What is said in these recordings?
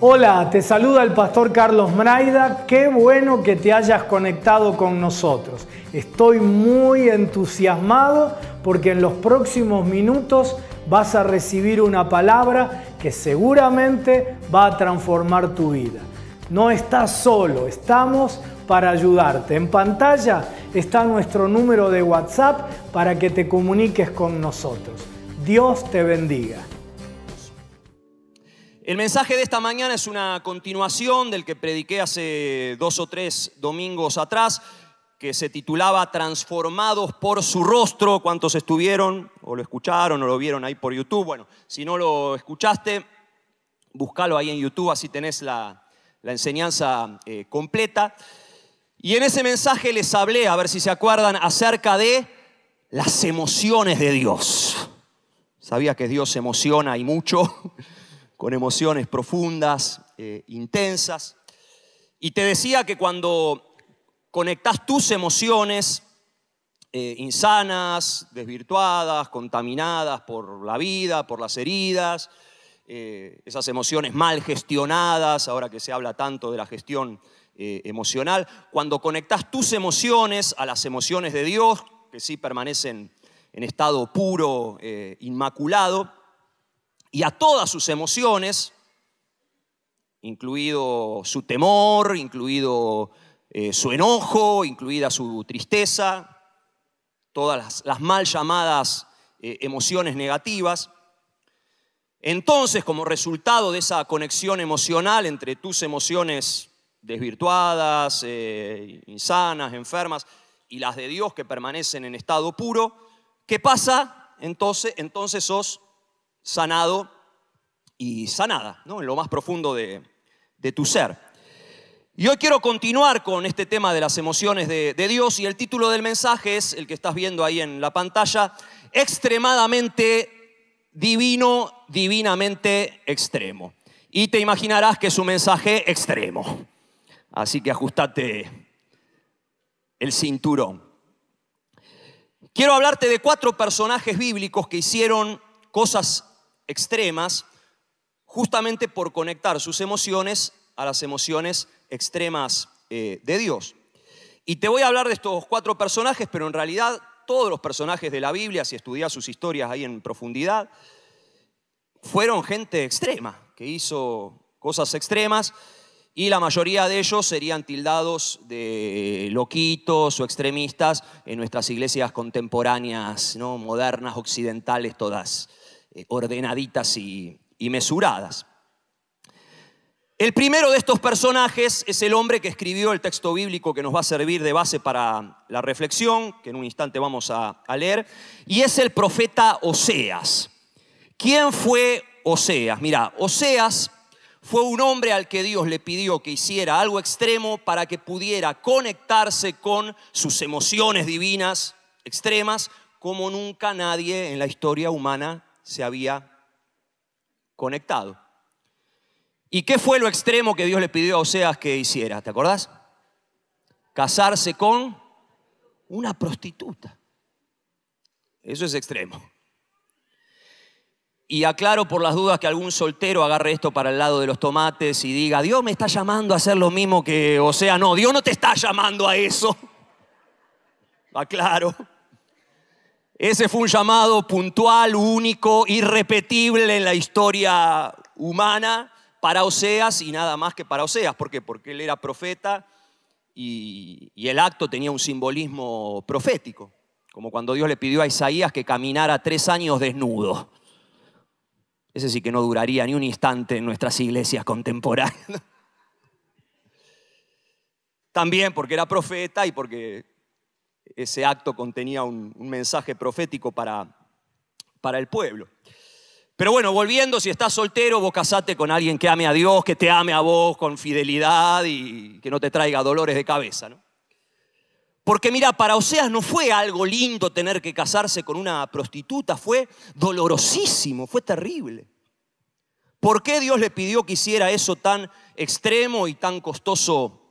Hola, te saluda el pastor Carlos Mraida. Qué bueno que te hayas conectado con nosotros. Estoy muy entusiasmado porque en los próximos minutos vas a recibir una palabra que seguramente va a transformar tu vida. No estás solo, estamos para ayudarte. En pantalla está nuestro número de WhatsApp para que te comuniques con nosotros. Dios te bendiga. El mensaje de esta mañana es una continuación del que prediqué hace 2 o 3 domingos atrás, que se titulaba Transformados por su rostro. ¿Cuántos estuvieron o lo escucharon o lo vieron ahí por YouTube? Bueno, si no lo escuchaste, búscalo ahí en YouTube, así tenés la enseñanza completa. Y en ese mensaje les hablé, a ver si se acuerdan, acerca de las emociones de Dios. Sabía que Dios se emociona y mucho, con emociones profundas, intensas. Y te decía que cuando conectás tus emociones insanas, desvirtuadas, contaminadas por la vida, por las heridas, esas emociones mal gestionadas, ahora que se habla tanto de la gestión emocional, cuando conectás tus emociones a las emociones de Dios, que sí permanecen en estado puro, inmaculado, y a todas sus emociones, incluido su temor, incluido su enojo, incluida su tristeza, todas las mal llamadas emociones negativas. Entonces, como resultado de esa conexión emocional entre tus emociones desvirtuadas, insanas, enfermas, y las de Dios que permanecen en estado puro, ¿qué pasa? Entonces sos sanado y sanada, ¿no? En lo más profundo de tu ser. Y hoy quiero continuar con este tema de las emociones de Dios, y el título del mensaje es el que estás viendo ahí en la pantalla: extremadamente divino, divinamente extremo. Y te imaginarás que es un mensaje extremo, así que ajustate el cinturón. Quiero hablarte de 4 personajes bíblicos que hicieron cosas extremas justamente por conectar sus emociones a las emociones extremas de Dios. Y te voy a hablar de estos 4 personajes, pero en realidad todos los personajes de la Biblia, si estudias sus historias ahí en profundidad, fueron gente extrema, que hizo cosas extremas, y la mayoría de ellos serían tildados de loquitos o extremistas en nuestras iglesias contemporáneas, ¿no? Modernas, occidentales, todas ordenaditas y mesuradas. El primero de estos personajes es el hombre que escribió el texto bíblico que nos va a servir de base para la reflexión, que en un instante vamos a leer, y es el profeta Oseas. ¿Quién fue Oseas? Mira, Oseas fue un hombre al que Dios le pidió que hiciera algo extremo para que pudiera conectarse con sus emociones divinas extremas como nunca nadie en la historia humana se había conectado. ¿Y qué fue lo extremo que Dios le pidió a Oseas que hiciera? ¿Te acordás? Casarse con una prostituta. Eso es extremo. Y aclaro por las dudas que algún soltero agarre esto para el lado de los tomates y diga: Dios me está llamando a hacer lo mismo que Oseas. No, Dios no te está llamando a eso. Aclaro. Ese fue un llamado puntual, único, irrepetible en la historia humana para Oseas y nada más que para Oseas. ¿Por qué? Porque él era profeta y el acto tenía un simbolismo profético. Como cuando Dios le pidió a Isaías que caminara 3 años desnudo. Ese sí que no duraría ni un instante en nuestras iglesias contemporáneas. También porque era profeta y porque ese acto contenía un mensaje profético para el pueblo. Pero bueno, volviendo, si estás soltero, vos casate con alguien que ame a Dios, que te ame a vos con fidelidad y que no te traiga dolores de cabeza, ¿no? Porque mira, para Oseas no fue algo lindo tener que casarse con una prostituta, fue dolorosísimo, fue terrible. ¿Por qué Dios le pidió que hiciera eso tan extremo y tan costoso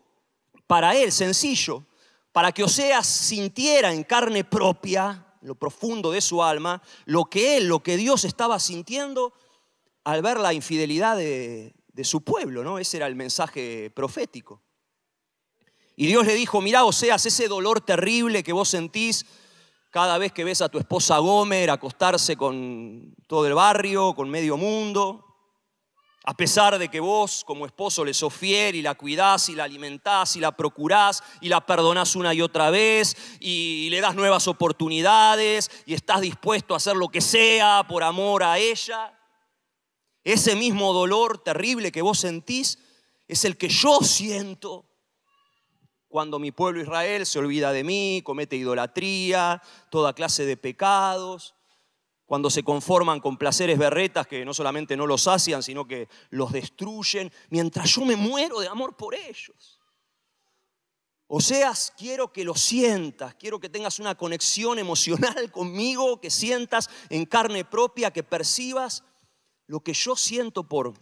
para él? Sencillo, para que Oseas sintiera en carne propia, en lo profundo de su alma, lo que Dios estaba sintiendo al ver la infidelidad de de su pueblo, ¿no? Ese era el mensaje profético. Y Dios le dijo, mirá, Oseas, ese dolor terrible que vos sentís cada vez que ves a tu esposa Gomer acostarse con todo el barrio, con medio mundo, a pesar de que vos como esposo le sos fiel y la cuidás y la alimentás y la procurás y la perdonás una y otra vez y le das nuevas oportunidades y estás dispuesto a hacer lo que sea por amor a ella. Ese mismo dolor terrible que vos sentís es el que yo siento cuando mi pueblo Israel se olvida de mí, comete idolatría, toda clase de pecados, cuando se conforman con placeres berretas que no solamente no los sacian, sino que los destruyen, mientras yo me muero de amor por ellos. Oseas, quiero que lo sientas, quiero que tengas una conexión emocional conmigo, que sientas en carne propia, que percibas lo que yo siento por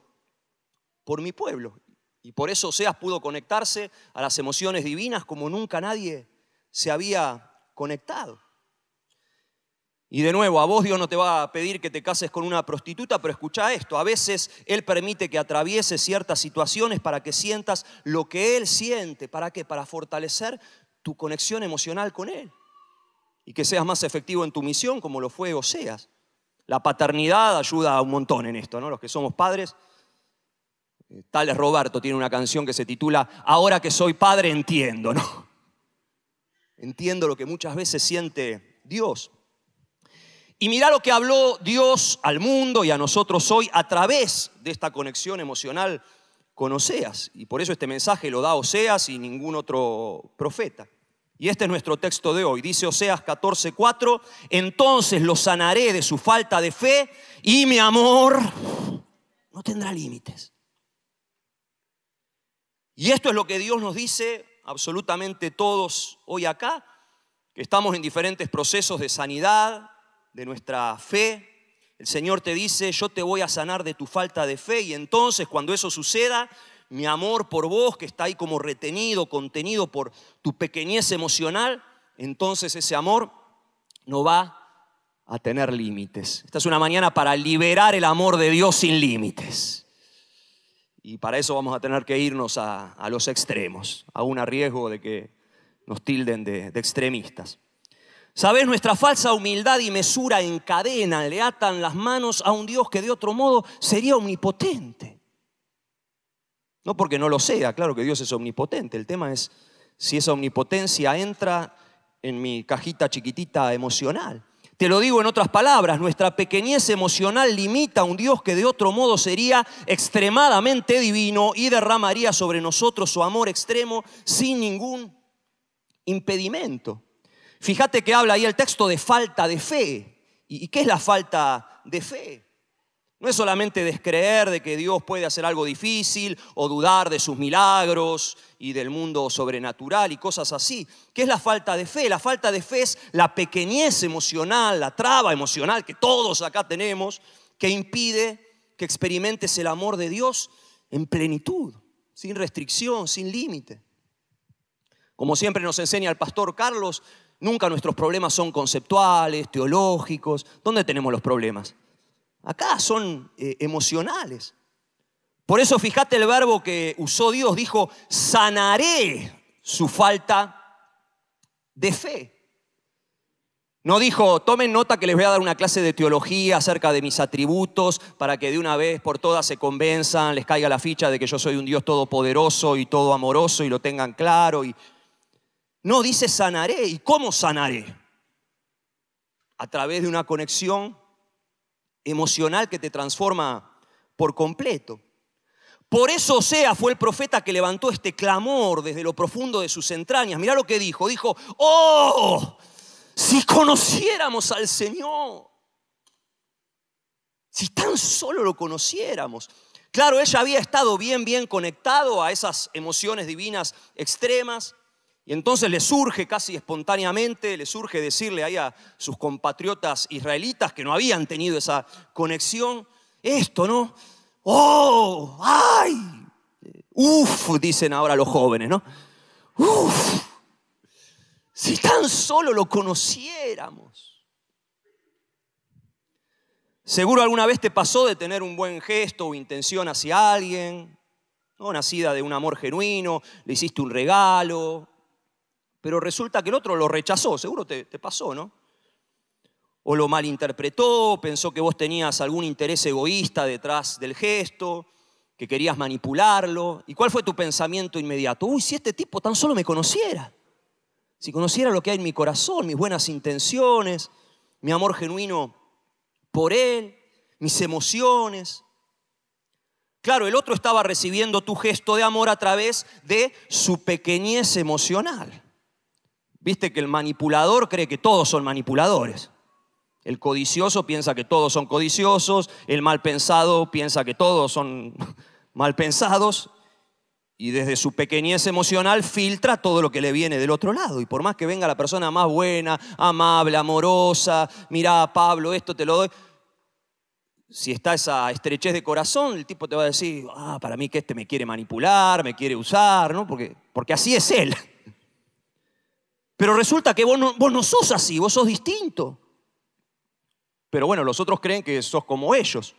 mi pueblo. Y por eso Oseas pudo conectarse a las emociones divinas como nunca nadie se había conectado. Y de nuevo, a vos Dios no te va a pedir que te cases con una prostituta, pero escucha esto, a veces Él permite que atravieses ciertas situaciones para que sientas lo que Él siente. ¿Para qué? Para fortalecer tu conexión emocional con Él. Y que seas más efectivo en tu misión como lo fue Oseas. La paternidad ayuda un montón en esto, ¿no? Los que somos padres. Tal es Roberto, tiene una canción que se titula Ahora que soy padre entiendo, ¿no? Entiendo lo que muchas veces siente Dios. Y mirá lo que habló Dios al mundo y a nosotros hoy a través de esta conexión emocional con Oseas. Y por eso este mensaje lo da Oseas y ningún otro profeta. Y este es nuestro texto de hoy. Dice Oseas 14:4, entonces lo sanaré de su falta de fe y mi amor no tendrá límites. Y esto es lo que Dios nos dice absolutamente todos hoy acá, que estamos en diferentes procesos de sanidad de nuestra fe. El Señor te dice, yo te voy a sanar de tu falta de fe, y entonces cuando eso suceda, mi amor por vos, que está ahí como retenido, contenido por tu pequeñez emocional, entonces ese amor no va a tener límites. Esta es una mañana para liberar el amor de Dios sin límites. Y para eso vamos a tener que irnos a los extremos, aún a riesgo de que nos tilden de extremistas. ¿Sabés? Nuestra falsa humildad y mesura encadenan, le atan las manos a un Dios que de otro modo sería omnipotente. No porque no lo sea, claro que Dios es omnipotente. El tema es si esa omnipotencia entra en mi cajita chiquitita emocional. Te lo digo en otras palabras, nuestra pequeñez emocional limita a un Dios que de otro modo sería extremadamente divino y derramaría sobre nosotros su amor extremo sin ningún impedimento. Fíjate que habla ahí el texto de falta de fe. ¿Y qué es la falta de fe? No es solamente descreer de que Dios puede hacer algo difícil o dudar de sus milagros y del mundo sobrenatural y cosas así. ¿Qué es la falta de fe? La falta de fe es la pequeñez emocional, la traba emocional que todos acá tenemos, que impide que experimentes el amor de Dios en plenitud, sin restricción, sin límite. Como siempre nos enseña el pastor Carlos, nunca nuestros problemas son conceptuales, teológicos. ¿Dónde tenemos los problemas? Acá son emocionales. Por eso fíjate el verbo que usó Dios, dijo, sanaré su falta de fe. No dijo, tomen nota que les voy a dar una clase de teología acerca de mis atributos para que de una vez por todas se convenzan, les caiga la ficha de que yo soy un Dios todopoderoso y todo amoroso y lo tengan claro. No, dice sanaré. ¿Y cómo sanaré? A través de una conexión emocional que te transforma por completo. Por eso Oseas fue el profeta que levantó este clamor desde lo profundo de sus entrañas. Mirá lo que dijo. Dijo, ¡oh! Si conociéramos al Señor. Si tan solo lo conociéramos. Claro, ella había estado bien conectado a esas emociones divinas extremas. Y entonces le surge casi espontáneamente, le surge decirle ahí a sus compatriotas israelitas que no habían tenido esa conexión, esto, ¿no? ¡Oh! ¡Ay! ¡Uf! Dicen ahora los jóvenes, ¿no? ¡Uf! Si tan solo lo conociéramos. Seguro alguna vez te pasó de tener un buen gesto o intención hacia alguien, ¿no? Nacida de un amor genuino, le hiciste un regalo, pero resulta que el otro lo rechazó, seguro te pasó, ¿no? O lo malinterpretó, pensó que vos tenías algún interés egoísta detrás del gesto, que querías manipularlo. ¿Y cuál fue tu pensamiento inmediato? Uy, si este tipo tan solo me conociera, si conociera lo que hay en mi corazón, mis buenas intenciones, mi amor genuino por él, mis emociones. Claro, el otro estaba recibiendo tu gesto de amor a través de su pequeñez emocional. Viste que el manipulador cree que todos son manipuladores. El codicioso piensa que todos son codiciosos, el mal pensado piensa que todos son mal pensados y desde su pequeñez emocional filtra todo lo que le viene del otro lado. Y por más que venga la persona más buena, amable, amorosa, mirá, Pablo, esto te lo doy. Si está esa estrechez de corazón, el tipo te va a decir, para mí que este me quiere manipular, me quiere usar, ¿no? Porque así es él. Pero resulta que vos no sos así, vos sos distinto. Pero bueno, los otros creen que sos como ellos.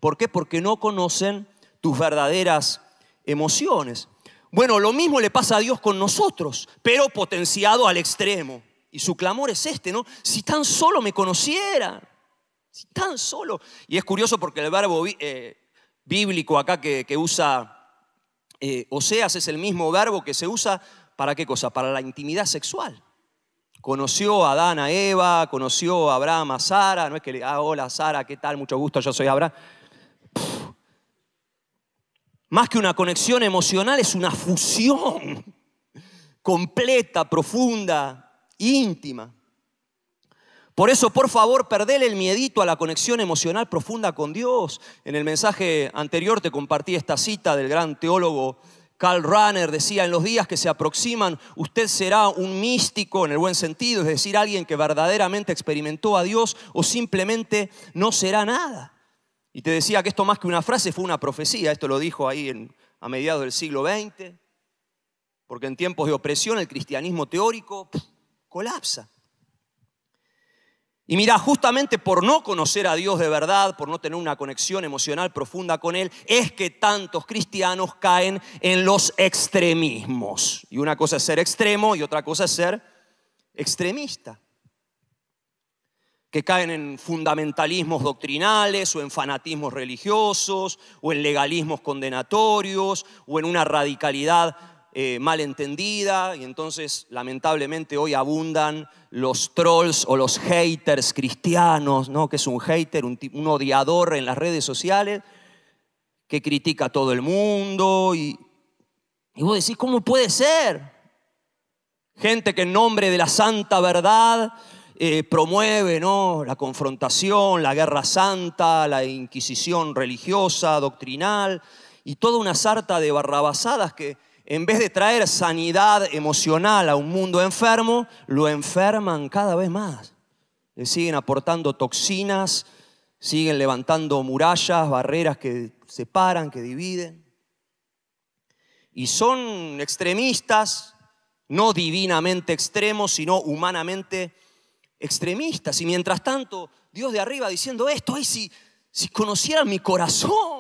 ¿Por qué? Porque no conocen tus verdaderas emociones. Bueno, lo mismo le pasa a Dios con nosotros, pero potenciado al extremo. Y su clamor es este, ¿no? Si tan solo me conocieran, si tan solo. Y es curioso porque el verbo bíblico acá que usa Oseas es el mismo verbo que se usa ¿para qué cosa? Para la intimidad sexual. Conoció a Adán a Eva, conoció a Abraham a Sara. No es que hola Sara, ¿qué tal? Mucho gusto, yo soy Abraham. Más que una conexión emocional, es una fusión completa, profunda, íntima. Por eso, por favor, perdele el miedito a la conexión emocional profunda con Dios. En el mensaje anterior te compartí esta cita del gran teólogo Karl Rahner. Decía, en los días que se aproximan, usted será un místico en el buen sentido, es decir, alguien que verdaderamente experimentó a Dios, o simplemente no será nada. Y te decía que esto más que una frase fue una profecía. Esto lo dijo ahí a mediados del siglo XX. Porque en tiempos de opresión el cristianismo teórico colapsa. Y mira, justamente por no conocer a Dios de verdad, por no tener una conexión emocional profunda con Él, es que tantos cristianos caen en los extremismos. Y una cosa es ser extremo y otra cosa es ser extremista. Que caen en fundamentalismos doctrinales o en fanatismos religiosos o en legalismos condenatorios o en una radicalidad mal entendida. Y entonces lamentablemente hoy abundan los trolls o los haters cristianos, ¿no? Que es un hater, un odiador en las redes sociales que critica a todo el mundo y vos decís, ¿cómo puede ser? Gente que en nombre de la santa verdad promueve, ¿no?, la confrontación, la guerra santa, la inquisición religiosa, doctrinal y toda una sarta de barrabasadas que en vez de traer sanidad emocional a un mundo enfermo, lo enferman cada vez más. Le siguen aportando toxinas, siguen levantando murallas, barreras que separan, que dividen. Y son extremistas, no divinamente extremos, sino humanamente extremistas. Y mientras tanto, Dios de arriba diciendo esto, ay, si conocieran mi corazón.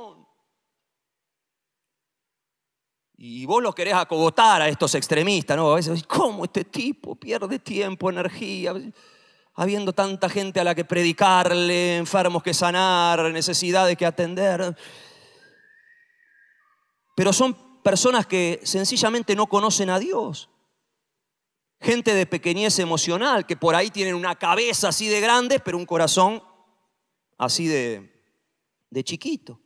Y vos los querés acogotar a estos extremistas, ¿no? A veces, ¿cómo este tipo pierde tiempo, energía? Habiendo tanta gente a la que predicarle, enfermos que sanar, necesidades que atender. Pero son personas que sencillamente no conocen a Dios. Gente de pequeñez emocional, que por ahí tienen una cabeza así de grande, pero un corazón así de chiquito.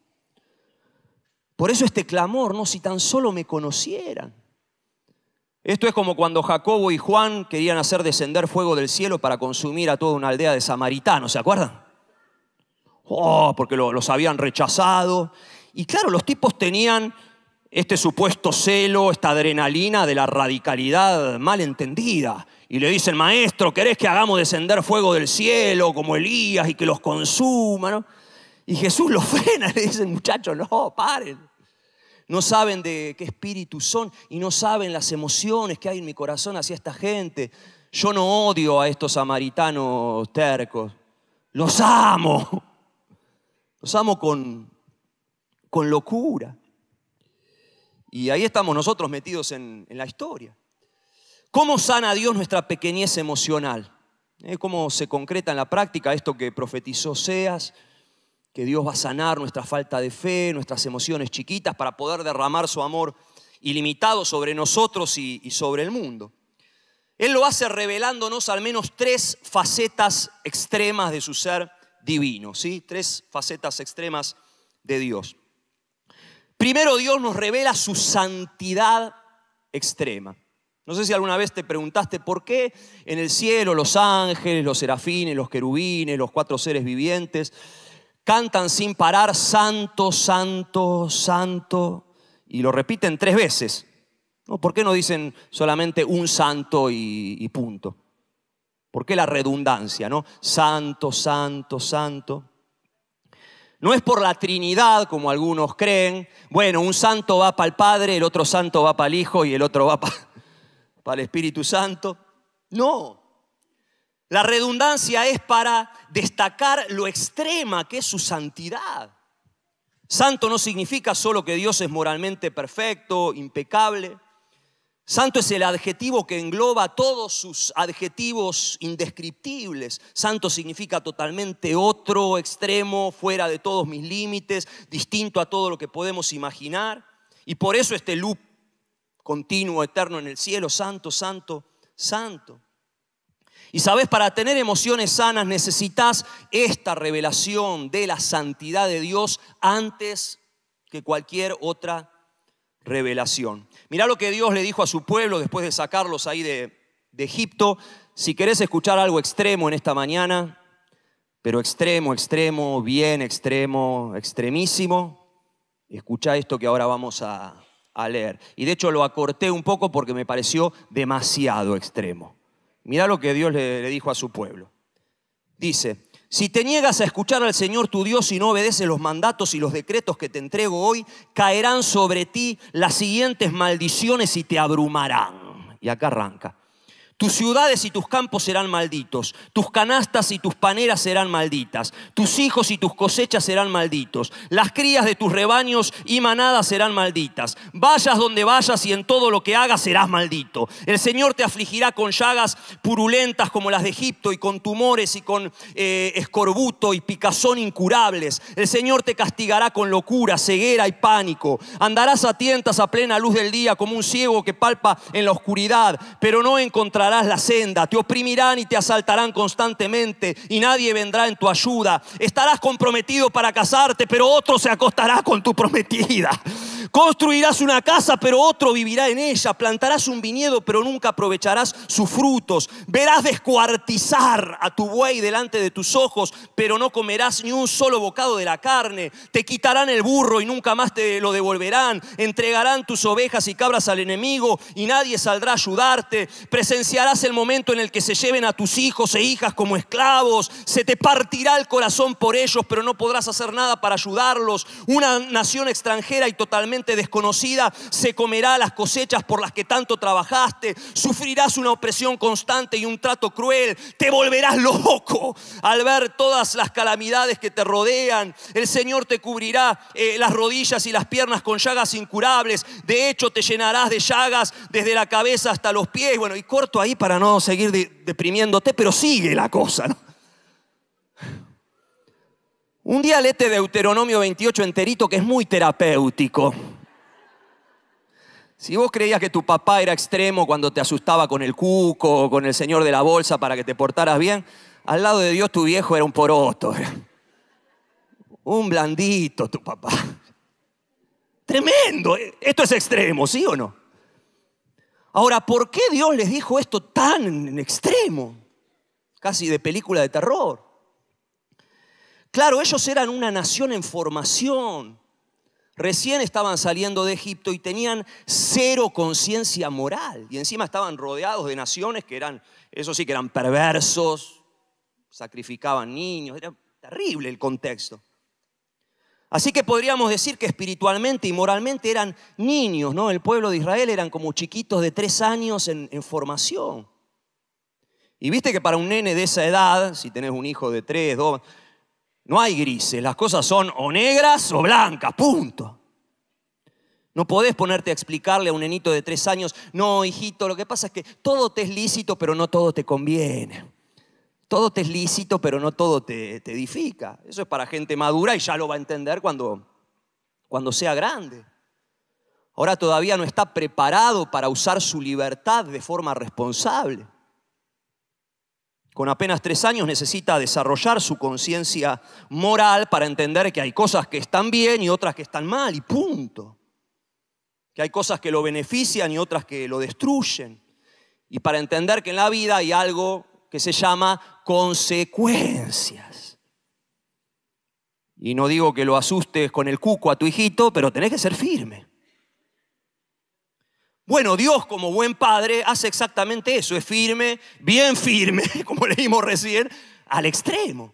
Por eso este clamor, ¿no? Si tan solo me conocieran. Esto es como cuando Jacobo y Juan querían hacer descender fuego del cielo para consumir a toda una aldea de samaritanos, ¿se acuerdan? Porque los habían rechazado. Y claro, los tipos tenían este supuesto celo, esta adrenalina de la radicalidad mal entendida. Y le dicen, maestro, ¿querés que hagamos descender fuego del cielo como Elías y que los consuma, ¿no? Y Jesús los frena y le dice, muchachos, no, paren. No saben de qué espíritu son y no saben las emociones que hay en mi corazón hacia esta gente. Yo no odio a estos samaritanos tercos, los amo. Los amo con locura. Y ahí estamos nosotros metidos en la historia. ¿Cómo sana Dios nuestra pequeñez emocional? ¿Cómo se concreta en la práctica esto que profetizó Oseas? Que Dios va a sanar nuestra falta de fe, nuestras emociones chiquitas para poder derramar su amor ilimitado sobre nosotros y sobre el mundo. Él lo hace revelándonos al menos 3 facetas extremas de su ser divino, ¿sí? 3 facetas extremas de Dios. Primero, Dios nos revela su santidad extrema. No sé si alguna vez te preguntaste por qué en el cielo los ángeles, los serafines, los querubines, los 4 seres vivientes cantan sin parar santo, santo, santo, y lo repiten 3 veces. ¿No? ¿Por qué no dicen solamente un santo y punto? ¿Por qué la redundancia, no? Santo, santo, santo. No es por la Trinidad, como algunos creen. Bueno, un santo va para el Padre, el otro santo va para el Hijo y el otro va para el Espíritu Santo. No. La redundancia es para destacar lo extrema que es su santidad. Santo no significa solo que Dios es moralmente perfecto, impecable. Santo es el adjetivo que engloba todos sus adjetivos indescriptibles. Santo significa totalmente otro, extremo, fuera de todos mis límites, distinto a todo lo que podemos imaginar. Y por eso este loop continuo, eterno en el cielo, santo, santo, santo. Y sabes, para tener emociones sanas necesitas esta revelación de la santidad de Dios antes que cualquier otra revelación. Mirá lo que Dios le dijo a su pueblo después de sacarlos ahí de Egipto. Si querés escuchar algo extremo en esta mañana, pero extremo, extremo, bien extremo, extremísimo, escuchá esto que ahora vamos a leer. Y de hecho lo acorté un poco porque me pareció demasiado extremo. Mirá lo que Dios le dijo a su pueblo. Dice: si te niegas a escuchar al Señor tu Dios y no obedeces los mandatos y los decretos que te entrego hoy, caerán sobre ti las siguientes maldiciones y te abrumarán. Y acá arranca. Tus ciudades y tus campos serán malditos, tus canastas y tus paneras serán malditas, tus hijos y tus cosechas serán malditos, las crías de tus rebaños y manadas serán malditas. Vayas donde vayas y en todo lo que hagas serás maldito. El Señor te afligirá con llagas purulentas como las de Egipto y con tumores y con escorbuto y picazón incurables. El Señor te castigará con locura, ceguera y pánico. Andarás a tientas a plena luz del día como un ciego que palpa en la oscuridad, pero no encontrarás la senda. Te oprimirán y te asaltarán constantemente y nadie vendrá en tu ayuda. Estarás comprometido para casarte, pero otro se acostará con tu prometida. Construirás una casa, pero otro vivirá en ella. Plantarás un viñedo, pero nunca aprovecharás sus frutos. Verás descuartizar a tu buey delante de tus ojos, pero no comerás ni un solo bocado de la carne. Te quitarán el burro y nunca más te lo devolverán. Entregarán tus ovejas y cabras al enemigo y nadie saldrá a ayudarte. Presenciarás el momento en el que se lleven a tus hijos e hijas como esclavos. Se te partirá el corazón por ellos, pero no podrás hacer nada para ayudarlos. Una nación extranjera y totalmente desconocida se comerá las cosechas por las que tanto trabajaste. Sufrirás una opresión constante y un trato cruel. Te volverás loco al ver todas las calamidades que te rodean. El Señor te cubrirá las rodillas y las piernas con llagas incurables. De hecho, te llenarás de llagas desde la cabeza hasta los pies. Bueno, y corto ahí para no seguir deprimiéndote, pero sigue la cosa, ¿no? Un día léete Deuteronomio 28 enterito, que es muy terapéutico. Si vos creías que tu papá era extremo cuando te asustaba con el cuco o con el señor de la bolsa para que te portaras bien, al lado de Dios tu viejo era un poroto. Un blandito tu papá. Tremendo. Esto es extremo, ¿sí o no? Ahora, ¿por qué Dios les dijo esto tan extremo? Casi de película de terror. Claro, ellos eran una nación en formación. Recién estaban saliendo de Egipto y tenían cero conciencia moral. Y encima estaban rodeados de naciones que eran, eso sí que eran perversos, sacrificaban niños. Era terrible el contexto. Así que podríamos decir que espiritualmente y moralmente eran niños, ¿no? El pueblo de Israel eran como chiquitos de 3 años en formación. Y viste que para un nene de esa edad, si tenés un hijo de 3, 2... No hay grises, las cosas son o negras o blancas, punto. No podés ponerte a explicarle a un nenito de 3 años, no, hijito, lo que pasa es que todo te es lícito, pero no todo te conviene. Todo te es lícito, pero no todo te edifica. Eso es para gente madura y ya lo va a entender cuando sea grande. Ahora todavía no está preparado para usar su libertad de forma responsable. Con apenas 3 años necesita desarrollar su conciencia moral para entender que hay cosas que están bien y otras que están mal, y punto. Que hay cosas que lo benefician y otras que lo destruyen. Y para entender que en la vida hay algo que se llama consecuencias. Y no digo que lo asustes con el cuco a tu hijito, pero tenés que ser firme. Bueno, Dios como buen padre hace exactamente eso, es firme, bien firme, como leímos recién, al extremo.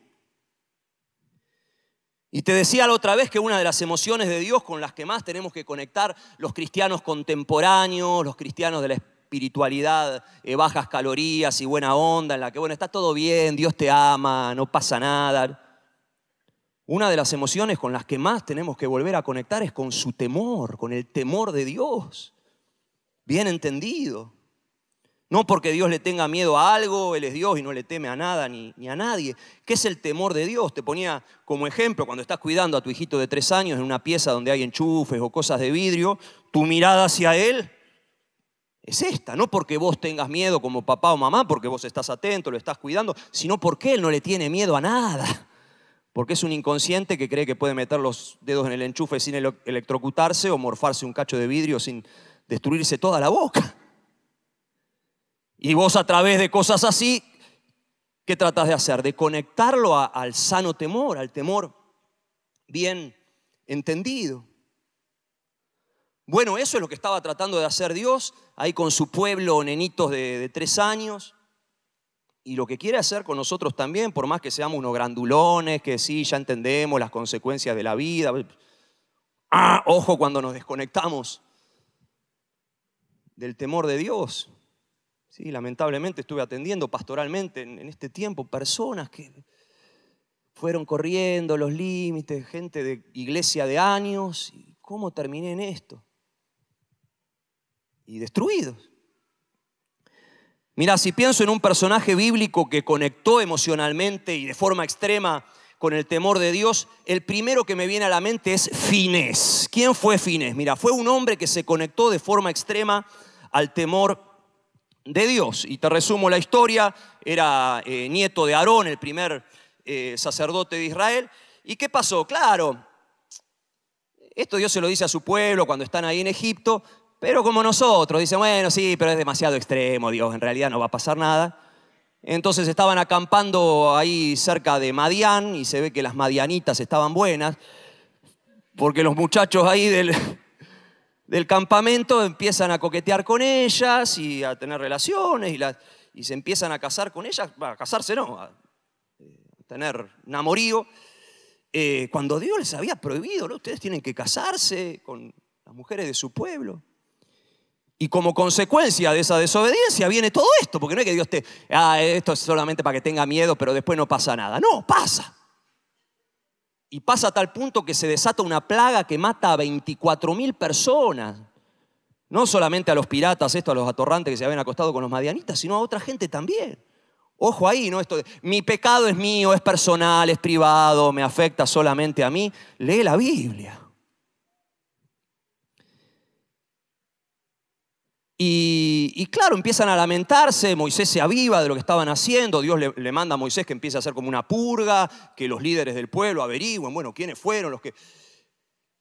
Y te decía la otra vez que una de las emociones de Dios con las que más tenemos que conectar los cristianos contemporáneos, los cristianos de la espiritualidad, bajas calorías y buena onda, en la que, bueno, está todo bien, Dios te ama, no pasa nada. Una de las emociones con las que más tenemos que volver a conectar es con su temor, con el temor de Dios. Bien entendido. No porque Dios le tenga miedo a algo, Él es Dios y no le teme a nada ni a nadie. ¿Qué es el temor de Dios? Te ponía como ejemplo, cuando estás cuidando a tu hijito de 3 años en una pieza donde hay enchufes o cosas de vidrio, tu mirada hacia Él es esta. No porque vos tengas miedo como papá o mamá, porque vos estás atento, lo estás cuidando, sino porque Él no le tiene miedo a nada. Porque es un inconsciente que cree que puede meter los dedos en el enchufe sin electrocutarse o morfarse un cacho de vidrio sin destruirse toda la boca. Y vos a través de cosas así, ¿qué tratás de hacer? De conectarlo al sano temor, al temor bien entendido. Bueno, eso es lo que estaba tratando de hacer Dios ahí con su pueblo, nenitos de 3 años. Y lo que quiere hacer con nosotros también, por más que seamos unos grandulones, que sí, ya entendemos las consecuencias de la vida. Ojo cuando nos desconectamos del temor de Dios. Sí, lamentablemente estuve atendiendo pastoralmente en este tiempo personas que fueron corriendo los límites, gente de iglesia de años. ¿Y cómo terminé en esto? Y destruidos. Mira, si pienso en un personaje bíblico que conectó emocionalmente y de forma extrema con el temor de Dios, el primero que me viene a la mente es Finés. ¿Quién fue Finés? Mira, fue un hombre que se conectó de forma extrema al temor de Dios. Y te resumo la historia, era nieto de Aarón, el primer sacerdote de Israel. ¿Y qué pasó? Claro, esto Dios se lo dice a su pueblo cuando están ahí en Egipto, pero como nosotros, dicen, bueno, sí, pero es demasiado extremo, Dios, en realidad no va a pasar nada. Entonces estaban acampando ahí cerca de Madián y se ve que las madianitas estaban buenas, porque los muchachos ahí del campamento empiezan a coquetear con ellas y a tener relaciones y se empiezan a casar con ellas, a casarse no, a tener un amorío, cuando Dios les había prohibido, ¿no? Ustedes tienen que casarse con las mujeres de su pueblo. Y como consecuencia de esa desobediencia viene todo esto, porque no es que Dios esto es solamente para que tenga miedo, pero después no pasa nada. No, pasa. Y pasa a tal punto que se desata una plaga que mata a 24.000 personas. No solamente a los piratas, a los atorrantes que se habían acostado con los madianitas, sino a otra gente también. Ojo ahí, ¿no? Esto de, mi pecado es mío, es personal, es privado, me afecta solamente a mí. Lee la Biblia. Y claro, empiezan a lamentarse, Moisés se aviva de lo que estaban haciendo, Dios le manda a Moisés que empiece a hacer como una purga, que los líderes del pueblo averigüen, bueno, quiénes fueron los que...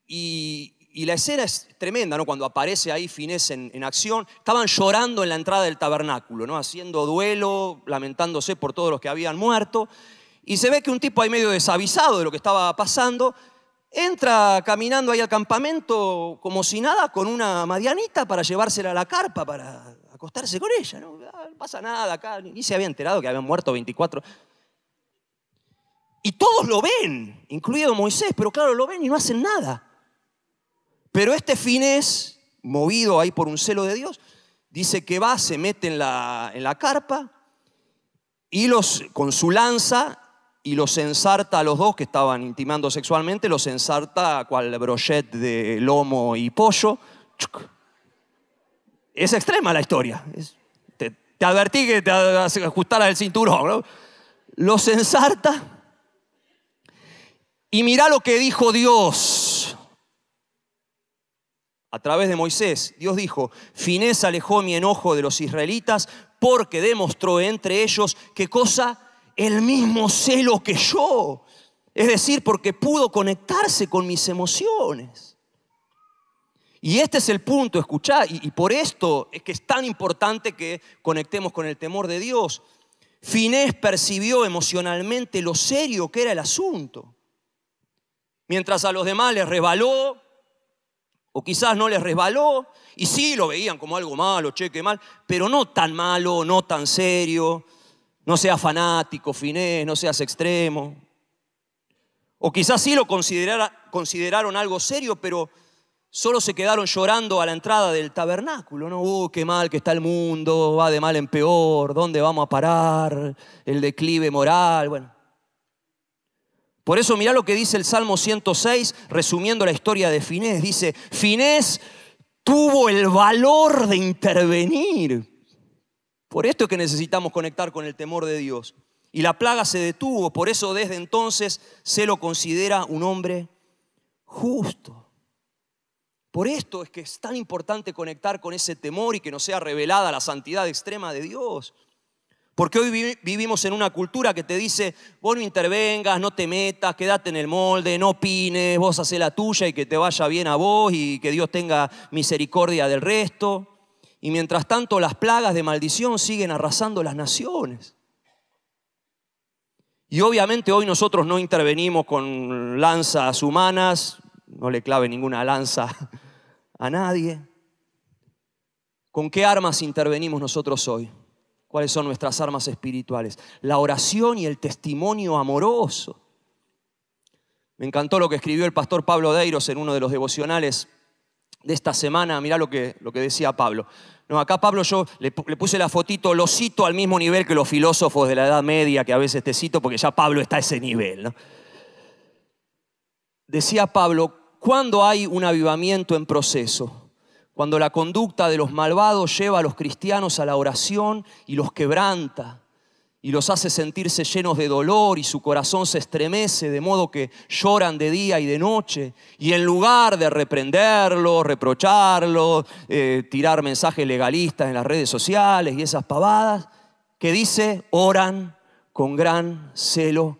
Y la escena es tremenda, ¿no? Cuando aparece ahí Finés en acción, estaban llorando en la entrada del tabernáculo, ¿no? Haciendo duelo, lamentándose por todos los que habían muerto, y se ve que un tipo ahí medio desavisado de lo que estaba pasando, entra caminando ahí al campamento como si nada con una madianita para llevársela a la carpa para acostarse con ella. No pasa nada acá, ni se había enterado que habían muerto 24. Y todos lo ven, incluido Moisés, pero claro, lo ven y no hacen nada. Pero este Finés, movido ahí por un celo de Dios, dice que va, se mete en la carpa y con su lanza y los ensarta a los dos que estaban intimando sexualmente, los ensarta cual brochet de lomo y pollo. Es extrema la historia. Te advertí que te ajustaras el cinturón, ¿no? Los ensarta y mirá lo que dijo Dios a través de Moisés. Dios dijo: Finés alejó mi enojo de los israelitas porque demostró entre ellos, ¿qué cosa? El mismo celo que yo. Es decir, porque pudo conectarse con mis emociones. Y este es el punto, escuchá, y por esto es que es tan importante que conectemos con el temor de Dios. Finés percibió emocionalmente lo serio que era el asunto. Mientras a los demás les resbaló, o quizás no les resbaló, y sí lo veían como algo malo, qué mal, pero no tan malo, no tan serio. No seas fanático, Finés, no seas extremo. O quizás sí lo consideraron algo serio, pero solo se quedaron llorando a la entrada del tabernáculo, ¿no? Qué mal que está el mundo, va de mal en peor, ¿dónde vamos a parar? El declive moral, bueno. Por eso mirá lo que dice el Salmo 106, resumiendo la historia de Finés. Dice: Finés tuvo el valor de intervenir. Por esto es que necesitamos conectar con el temor de Dios. Y la plaga se detuvo, por eso desde entonces se lo considera un hombre justo. Por esto es que es tan importante conectar con ese temor y que nos sea revelada la santidad extrema de Dios. Porque hoy vivimos en una cultura que te dice: vos no intervengas, no te metas, quédate en el molde, no opines, vos hacé la tuya y que te vaya bien a vos y que Dios tenga misericordia del resto. Y mientras tanto las plagas de maldición siguen arrasando las naciones. Y obviamente hoy nosotros no intervenimos con lanzas humanas, no le clave ninguna lanza a nadie. ¿Con qué armas intervenimos nosotros hoy? ¿Cuáles son nuestras armas espirituales? La oración y el testimonio amoroso. Me encantó lo que escribió el pastor Pablo Deiros en uno de los devocionales de esta semana. Mirá lo que decía Pablo. No, acá Pablo yo le puse la fotito, lo cito al mismo nivel que los filósofos de la Edad Media, que a veces te cito porque ya Pablo está a ese nivel, ¿no? Decía Pablo: cuando hay un avivamiento en proceso, cuando la conducta de los malvados lleva a los cristianos a la oración y los quebranta y los hace sentirse llenos de dolor y su corazón se estremece de modo que lloran de día y de noche, y en lugar de reprenderlos, reprocharlos, tirar mensajes legalistas en las redes sociales y esas pavadas, que dice: oran con gran celo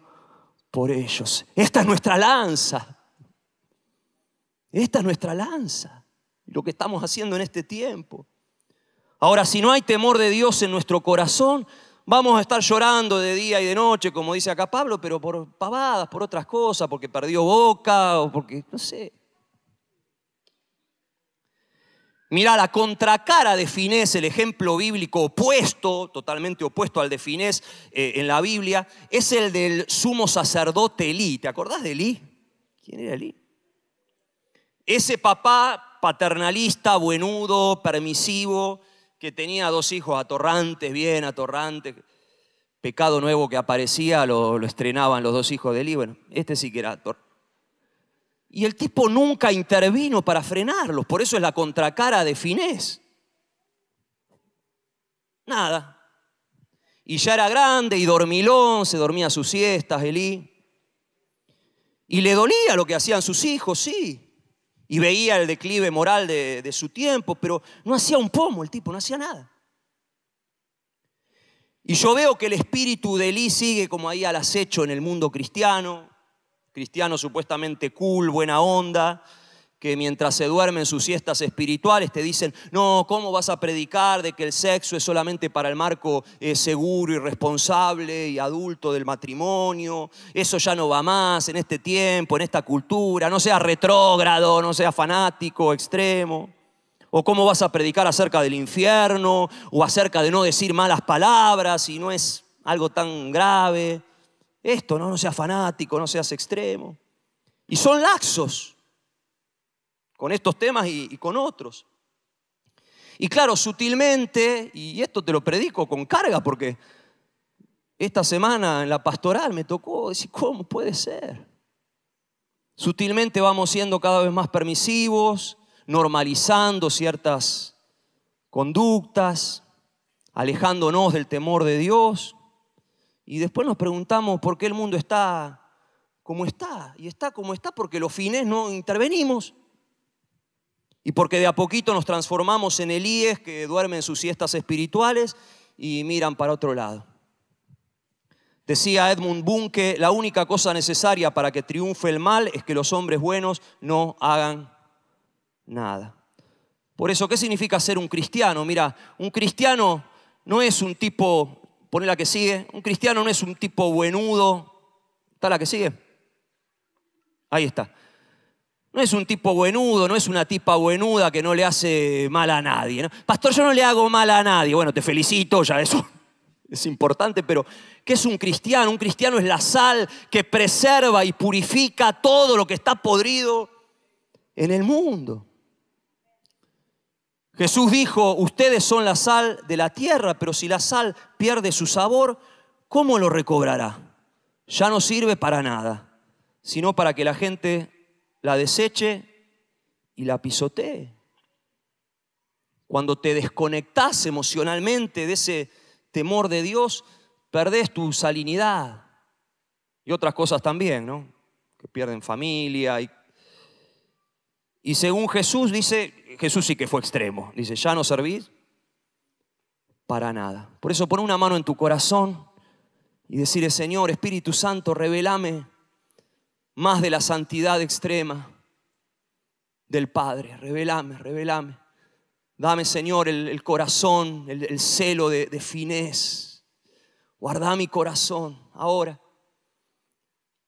por ellos. Esta es nuestra lanza. Esta es nuestra lanza, lo que estamos haciendo en este tiempo. Ahora, si no hay temor de Dios en nuestro corazón, vamos a estar llorando de día y de noche, como dice acá Pablo, pero por pavadas, por otras cosas, porque perdió Boca o porque, no sé. Mirá, la contracara de Finés, el ejemplo bíblico opuesto, totalmente opuesto al de Finés en la Biblia, es el del sumo sacerdote Elí. ¿Te acordás de Elí? ¿Quién era Elí? Ese papá paternalista, buenudo, permisivo, que tenía 2 hijos atorrantes, bien atorrantes. Pecado nuevo que aparecía, lo estrenaban los 2 hijos de Elí. Bueno, este sí que era atorrante. Y el tipo nunca intervino para frenarlos. Por eso es la contracara de Finés. Nada. Y ya era grande y dormilón, se dormía sus siestas, Elí. Y le dolía lo que hacían sus hijos, sí. Y veía el declive moral de su tiempo, pero no hacía un pomo el tipo, no hacía nada. Y yo veo que el espíritu de Elí sigue como ahí al acecho en el mundo cristiano supuestamente cool, buena onda, que mientras se duermen sus siestas espirituales te dicen: no, ¿cómo vas a predicar de que el sexo es solamente para el marco seguro y responsable y adulto del matrimonio? Eso ya no va más en este tiempo, en esta cultura. No seas retrógrado, no seas fanático, extremo. O ¿cómo vas a predicar acerca del infierno o acerca de no decir malas palabras si no es algo tan grave? Esto, no seas fanático, no seas extremo. Y son laxos con estos temas y con otros. Y claro, sutilmente, y esto te lo predico con carga porque esta semana en la pastoral me tocó decir, ¿cómo puede ser? Sutilmente vamos siendo cada vez más permisivos, normalizando ciertas conductas, alejándonos del temor de Dios. Y después nos preguntamos por qué el mundo está como está. Y está como está porque los fines no intervenimos. Y porque de a poquito nos transformamos en Elías que duermen sus siestas espirituales y miran para otro lado. Decía Edmund Boone que la única cosa necesaria para que triunfe el mal es que los hombres buenos no hagan nada. Por eso, ¿qué significa ser un cristiano? Mira, un cristiano no es un tipo, poné la que sigue, un cristiano no es un tipo buenudo. ¿Está la que sigue? Ahí está. No es un tipo buenudo, no es una tipa buenuda que no le hace mal a nadie, ¿no? Pastor, yo no le hago mal a nadie. Bueno, te felicito, ya eso es importante, pero ¿qué es un cristiano? Un cristiano es la sal que preserva y purifica todo lo que está podrido en el mundo. Jesús dijo, ustedes son la sal de la tierra, pero si la sal pierde su sabor, ¿cómo lo recobrará? Ya no sirve para nada, sino para que la gente la deseche y la pisotee. Cuando te desconectás emocionalmente de ese temor de Dios, perdés tu salinidad. Y otras cosas también, ¿no? Que pierden familia. Y según Jesús, dice, Jesús sí que fue extremo. Dice, ya no servís para nada. Por eso pon una mano en tu corazón y decirle, Señor, Espíritu Santo, revelame más de la santidad extrema del Padre. Revelame, revelame. Dame, Señor, el corazón, el celo de finez. Guarda mi corazón ahora.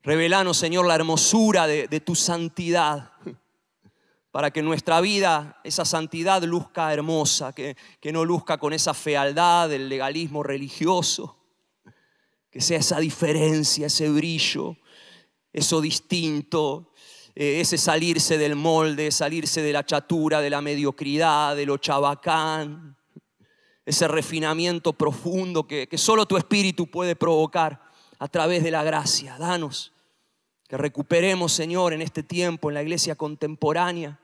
Revelanos, Señor, la hermosura de tu santidad. Para que en nuestra vida esa santidad luzca hermosa. Que no luzca con esa fealdad del legalismo religioso. Que sea esa diferencia, ese brillo, eso distinto. Ese salirse del molde, salirse de la chatura, de la mediocridad, de lo chabacán. Ese refinamiento profundo que solo tu Espíritu puede provocar a través de la gracia. Danos que recuperemos, Señor, en este tiempo, en la iglesia contemporánea,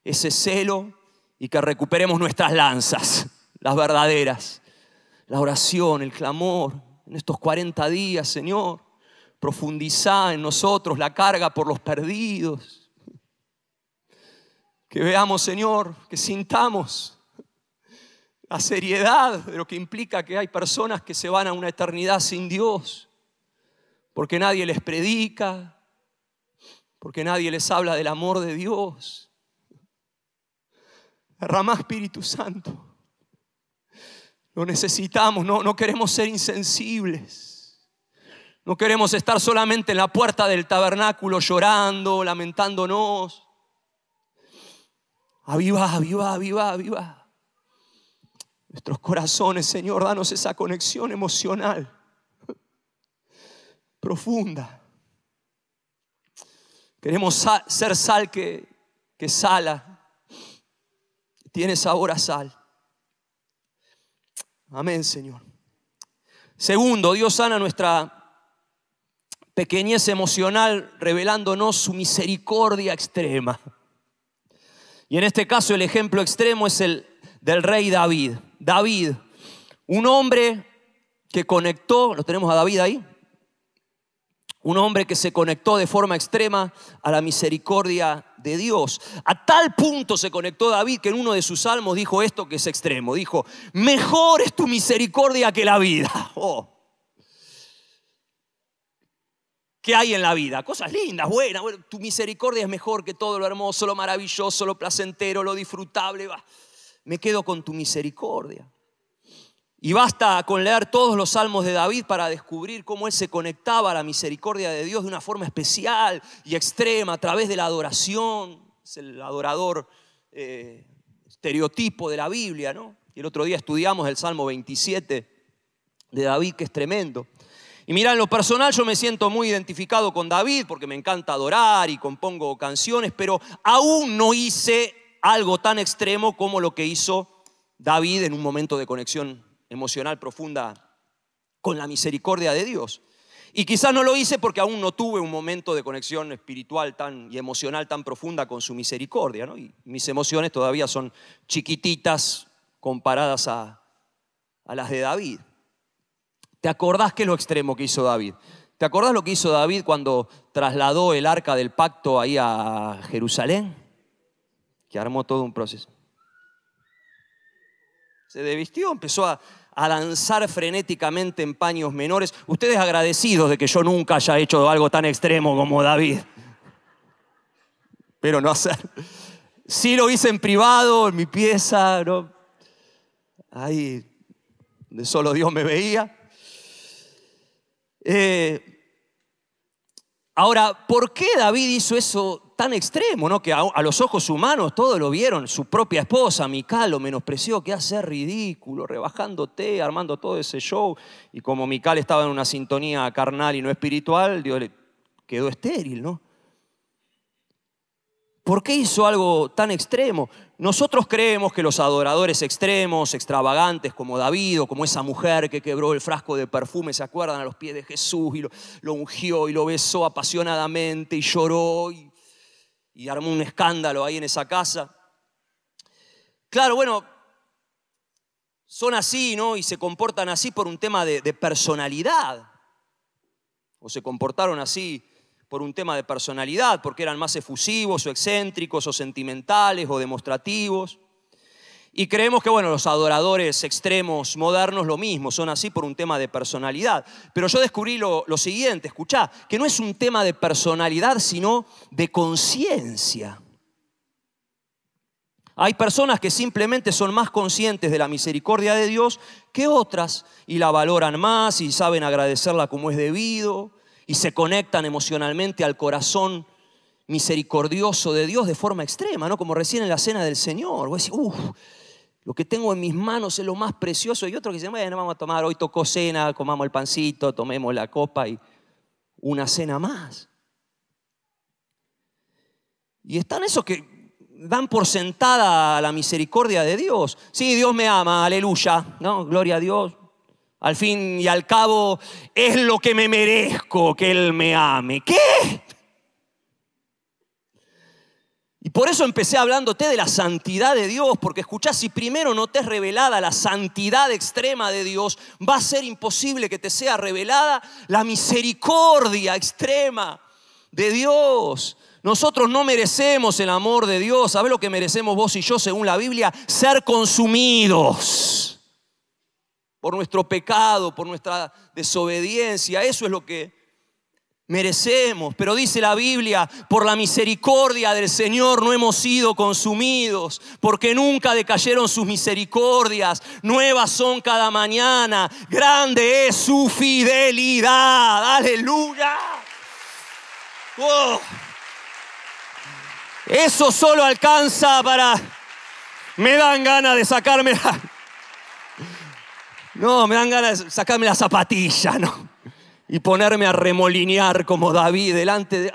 ese celo y que recuperemos nuestras lanzas, las verdaderas. La oración, el clamor, en estos 40 días, Señor. Profundizá en nosotros la carga por los perdidos. Que veamos, Señor, que sintamos la seriedad de lo que implica que hay personas que se van a una eternidad sin Dios. Porque nadie les predica, porque nadie les habla del amor de Dios. Derrama Espíritu Santo. Lo necesitamos, no queremos ser insensibles. No queremos estar solamente en la puerta del tabernáculo llorando, lamentándonos. Aviva, aviva, aviva, aviva nuestros corazones, Señor. Danos esa conexión emocional profunda. Queremos ser sal que sala, tiene sabor a sal. Amén, Señor. Segundo, Dios sana nuestra pequeñez emocional revelándonos su misericordia extrema. Y en este caso el ejemplo extremo es el del rey David. David, un hombre que conectó, ¿lo tenemos a David ahí? Un hombre que se conectó de forma extrema a la misericordia de Dios. A tal punto se conectó David que en uno de sus salmos dijo esto que es extremo. Dijo, mejor es tu misericordia que la vida. Oh. ¿Qué hay en la vida? Cosas lindas, buenas. Bueno, tu misericordia es mejor que todo lo hermoso, lo maravilloso, lo placentero, lo disfrutable. Me quedo con tu misericordia. Y basta con leer todos los salmos de David para descubrir cómo él se conectaba a la misericordia de Dios de una forma especial y extrema a través de la adoración. Es el adorador estereotipo de la Biblia, ¿no? Y el otro día estudiamos el Salmo 27 de David, que es tremendo. Y mira, en lo personal yo me siento muy identificado con David porque me encanta adorar y compongo canciones, pero aún no hice algo tan extremo como lo que hizo David en un momento de conexión emocional profunda con la misericordia de Dios. Y quizás no lo hice porque aún no tuve un momento de conexión espiritual y emocional tan profunda con su misericordia, ¿no? Y mis emociones todavía son chiquititas comparadas a las de David. ¿Te acordás qué es lo extremo que hizo David? ¿Te acordás lo que hizo David cuando trasladó el arca del pacto ahí a Jerusalén? Que armó todo un proceso. Se desvistió, empezó a lanzar frenéticamente en paños menores. Ustedes agradecidos de que yo nunca haya hecho algo tan extremo como David. Pero no hacer. Sí lo hice en privado, en mi pieza, ¿no? Ahí de solo Dios me veía. Ahora, ¿por qué David hizo eso tan extremo, ¿no? Que a los ojos humanos todos lo vieron. Su propia esposa, Mical, lo menospreció. ¿Qué hace? Ridículo, rebajándote, armando todo ese show. Y como Mical estaba en una sintonía carnal y no espiritual, Dios le quedó estéril, ¿no? ¿Por qué hizo algo tan extremo? Nosotros creemos que los adoradores extremos, extravagantes como David o como esa mujer que quebró el frasco de perfume, ¿se acuerdan? A los pies de Jesús y lo ungió y lo besó apasionadamente y lloró y armó un escándalo ahí en esa casa. Claro, bueno, son así, ¿no? Y se comportan así por un tema de personalidad. O se comportaron así por un tema de personalidad, porque eran más efusivos o excéntricos o sentimentales o demostrativos. Y creemos que, bueno, los adoradores extremos modernos lo mismo, son así por un tema de personalidad. Pero yo descubrí lo siguiente, escuchá, que no es un tema de personalidad, sino de conciencia. Hay personas que simplemente son más conscientes de la misericordia de Dios que otras y la valoran más y saben agradecerla como es debido y se conectan emocionalmente al corazón misericordioso de Dios de forma extrema, ¿no? Como recién en la cena del Señor. Vos decís, lo que tengo en mis manos es lo más precioso. Y otro que dice, bueno, vamos a tomar, hoy tocó cena, comamos el pancito, tomemos la copa y una cena más. Y están esos que dan por sentada la misericordia de Dios. Sí, Dios me ama, aleluya, ¿no? Gloria a Dios. Al fin y al cabo, es lo que me merezco que Él me ame. ¿Qué? Y por eso empecé hablándote de la santidad de Dios, porque escuchá, si primero no te es revelada la santidad extrema de Dios, va a ser imposible que te sea revelada la misericordia extrema de Dios. Nosotros no merecemos el amor de Dios. ¿Sabés lo que merecemos vos y yo según la Biblia? Ser consumidos por nuestro pecado, por nuestra desobediencia. Eso es lo que merecemos. Pero dice la Biblia, por la misericordia del Señor no hemos sido consumidos, porque nunca decayeron sus misericordias. Nuevas son cada mañana. Grande es su fidelidad. ¡Aleluya! ¡Oh! Eso solo alcanza para... Me dan ganas de sacarme me dan ganas de sacarme la zapatilla, ¿no? Y ponerme a remolinear como David delante de...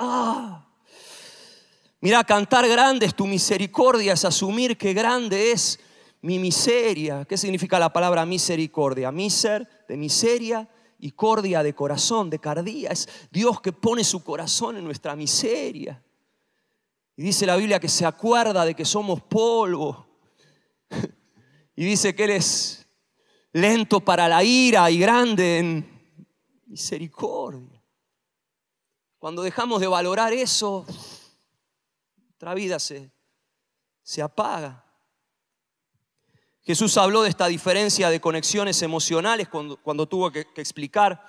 Mirá, cantar grande es tu misericordia, es asumir que grande es mi miseria. ¿Qué significa la palabra misericordia? Miser, de miseria, y cordia, de corazón, de cardía. Es Dios que pone su corazón en nuestra miseria. Y dice la Biblia que se acuerda de que somos polvo. Y dice que Él es lento para la ira y grande en misericordia. Cuando dejamos de valorar eso, nuestra vida se apaga. Jesús habló de esta diferencia de conexiones emocionales cuando tuvo que explicar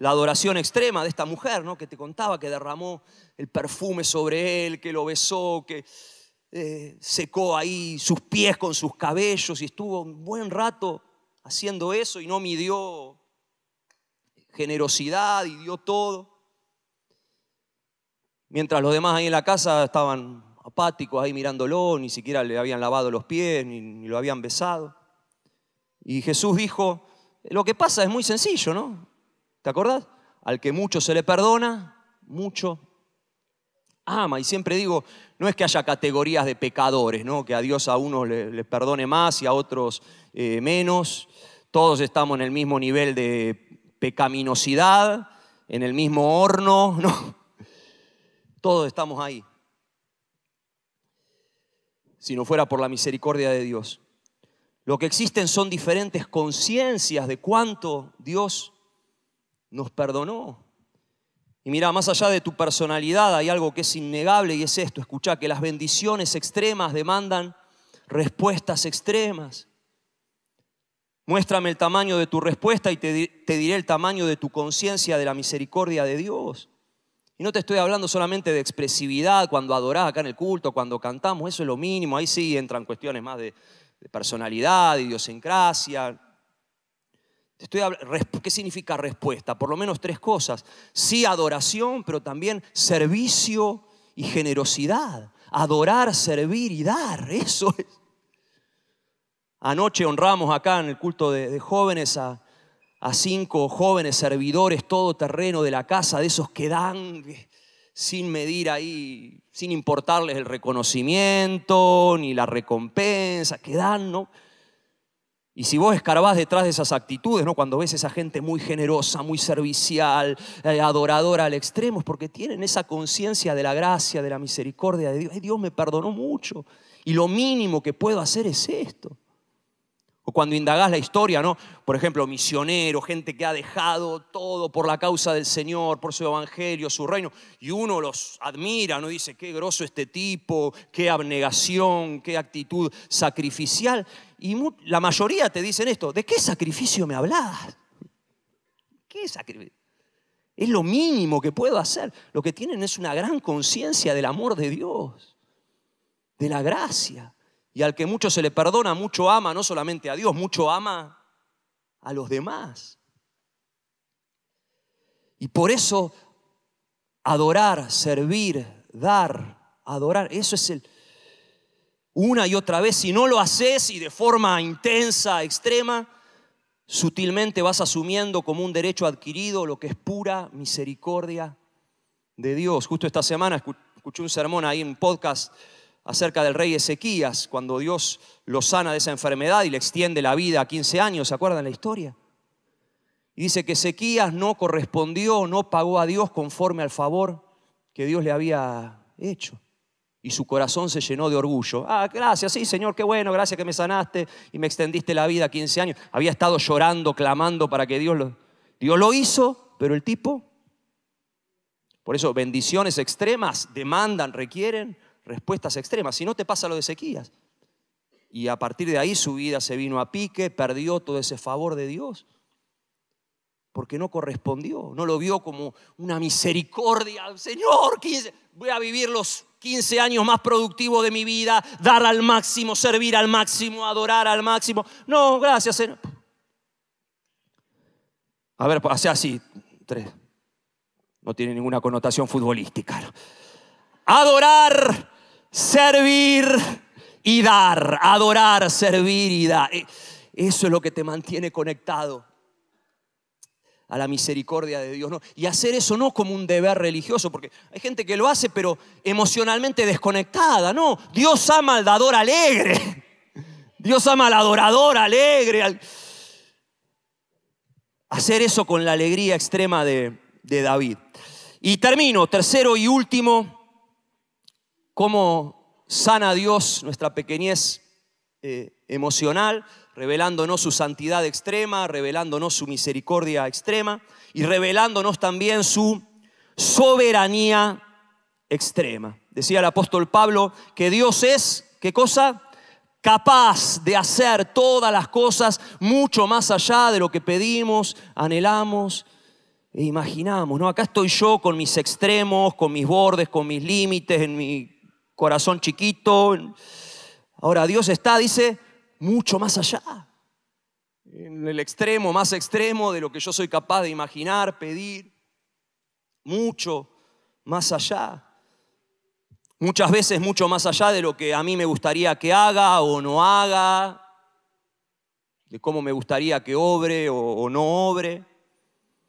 la adoración extrema de esta mujer, ¿no? Que te contaba que derramó el perfume sobre él, que lo besó, que secó ahí sus pies con sus cabellos y estuvo un buen rato haciendo eso y no midió generosidad y dio todo. Mientras los demás ahí en la casa estaban apáticos ahí mirándolo, ni siquiera le habían lavado los pies, ni lo habían besado. Y Jesús dijo, lo que pasa es muy sencillo, ¿no? ¿Te acordás? Al que mucho se le perdona, mucho ama. Y siempre digo, no es que haya categorías de pecadores, ¿no? Que a Dios a unos le perdone más y a otros menos. Todos estamos en el mismo nivel de pecaminosidad, en el mismo horno, no. Todos estamos ahí. Si no fuera por la misericordia de Dios. Lo que existen son diferentes conciencias de cuánto Dios nos perdonó. Y mira, más allá de tu personalidad hay algo que es innegable y es esto. Escuchá, que las bendiciones extremas demandan respuestas extremas. Muéstrame el tamaño de tu respuesta y te diré el tamaño de tu conciencia de la misericordia de Dios. Y no te estoy hablando solamente de expresividad cuando adorás acá en el culto, cuando cantamos, eso es lo mínimo. Ahí sí entran cuestiones más de personalidad, de idiosincrasia. ¿Qué significa respuesta? Por lo menos 3 cosas. Sí, adoración, pero también servicio y generosidad. Adorar, servir y dar, eso es. Anoche honramos acá en el culto de jóvenes a 5 jóvenes servidores todoterreno de la casa, de esos que dan sin medir ahí, sin importarles el reconocimiento ni la recompensa, que dan, ¿no? Y si vos escarbás detrás de esas actitudes, ¿no? Cuando ves a esa gente muy generosa, muy servicial, adoradora al extremo, es porque tienen esa conciencia de la gracia, de la misericordia de Dios. Ay, Dios me perdonó mucho y lo mínimo que puedo hacer es esto. O cuando indagás la historia, ¿no? Por ejemplo, misioneros, gente que ha dejado todo por la causa del Señor, por su evangelio, su reino. Y uno los admira, ¿no? Dice, qué groso este tipo, qué abnegación, qué actitud sacrificial. Y la mayoría te dicen esto, ¿de qué sacrificio me hablas? ¿Qué sacrificio? Es lo mínimo que puedo hacer. Lo que tienen es una gran conciencia del amor de Dios, de la gracia. Y al que mucho se le perdona, mucho ama, no solamente a Dios, mucho ama a los demás. Y por eso adorar, servir, dar, adorar, eso es una y otra vez. Si no lo haces y de forma intensa, extrema, sutilmente vas asumiendo como un derecho adquirido lo que es pura misericordia de Dios. Justo esta semana escuché un sermón ahí en un podcast acerca del rey Ezequías, cuando Dios lo sana de esa enfermedad y le extiende la vida a 15 años, ¿se acuerdan la historia? Y dice que Ezequías no correspondió, no pagó a Dios conforme al favor que Dios le había hecho. Y su corazón se llenó de orgullo. Ah, gracias, sí, Señor, qué bueno, gracias que me sanaste y me extendiste la vida a 15 años. Había estado llorando, clamando para que Dios lo hizo, pero el tipo, por eso bendiciones extremas demandan, requieren respuestas extremas. Si no, te pasa lo de Ezequías. Y a partir de ahí su vida se vino a pique, perdió todo ese favor de Dios. Porque no correspondió, no lo vio como una misericordia. Señor, voy a vivir los 15 años más productivos de mi vida, dar al máximo, servir al máximo, adorar al máximo. No, gracias, Señor. A ver, hace así, 3. No tiene ninguna connotación futbolística, ¿no? Adorar, servir y dar. Adorar, servir y dar. Eso es lo que te mantiene conectado a la misericordia de Dios, ¿no? Y hacer eso no como un deber religioso, porque hay gente que lo hace pero emocionalmente desconectada. No, Dios ama al dador alegre. Dios ama al adorador alegre. Hacer eso con la alegría extrema de David. Y termino, tercero y último. Cómo sana Dios nuestra pequeñez emocional, revelándonos su santidad extrema, revelándonos su misericordia extrema y revelándonos también su soberanía extrema. Decía el apóstol Pablo que Dios es, ¿qué cosa? Capaz de hacer todas las cosas mucho más allá de lo que pedimos, anhelamos e imaginamos, ¿no? Acá estoy yo con mis extremos, con mis bordes, con mis límites, en mi corazón chiquito. Ahora Dios está, dice, mucho más allá. En el extremo, más extremo de lo que yo soy capaz de imaginar, pedir. Mucho más allá. Muchas veces mucho más allá de lo que a mí me gustaría que haga o no haga. De cómo me gustaría que obre o no obre.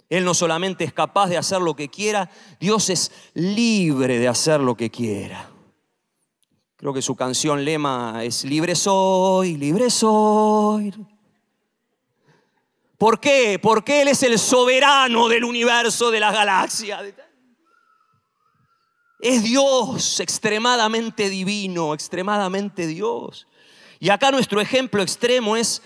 Él no solamente es capaz de hacer lo que quiera, Dios es libre de hacer lo que quiera. Creo que su canción lema es libre soy, ¿Por qué? Porque Él es el soberano del universo, de las galaxias. Es Dios, extremadamente divino, extremadamente Dios. Y acá nuestro ejemplo extremo es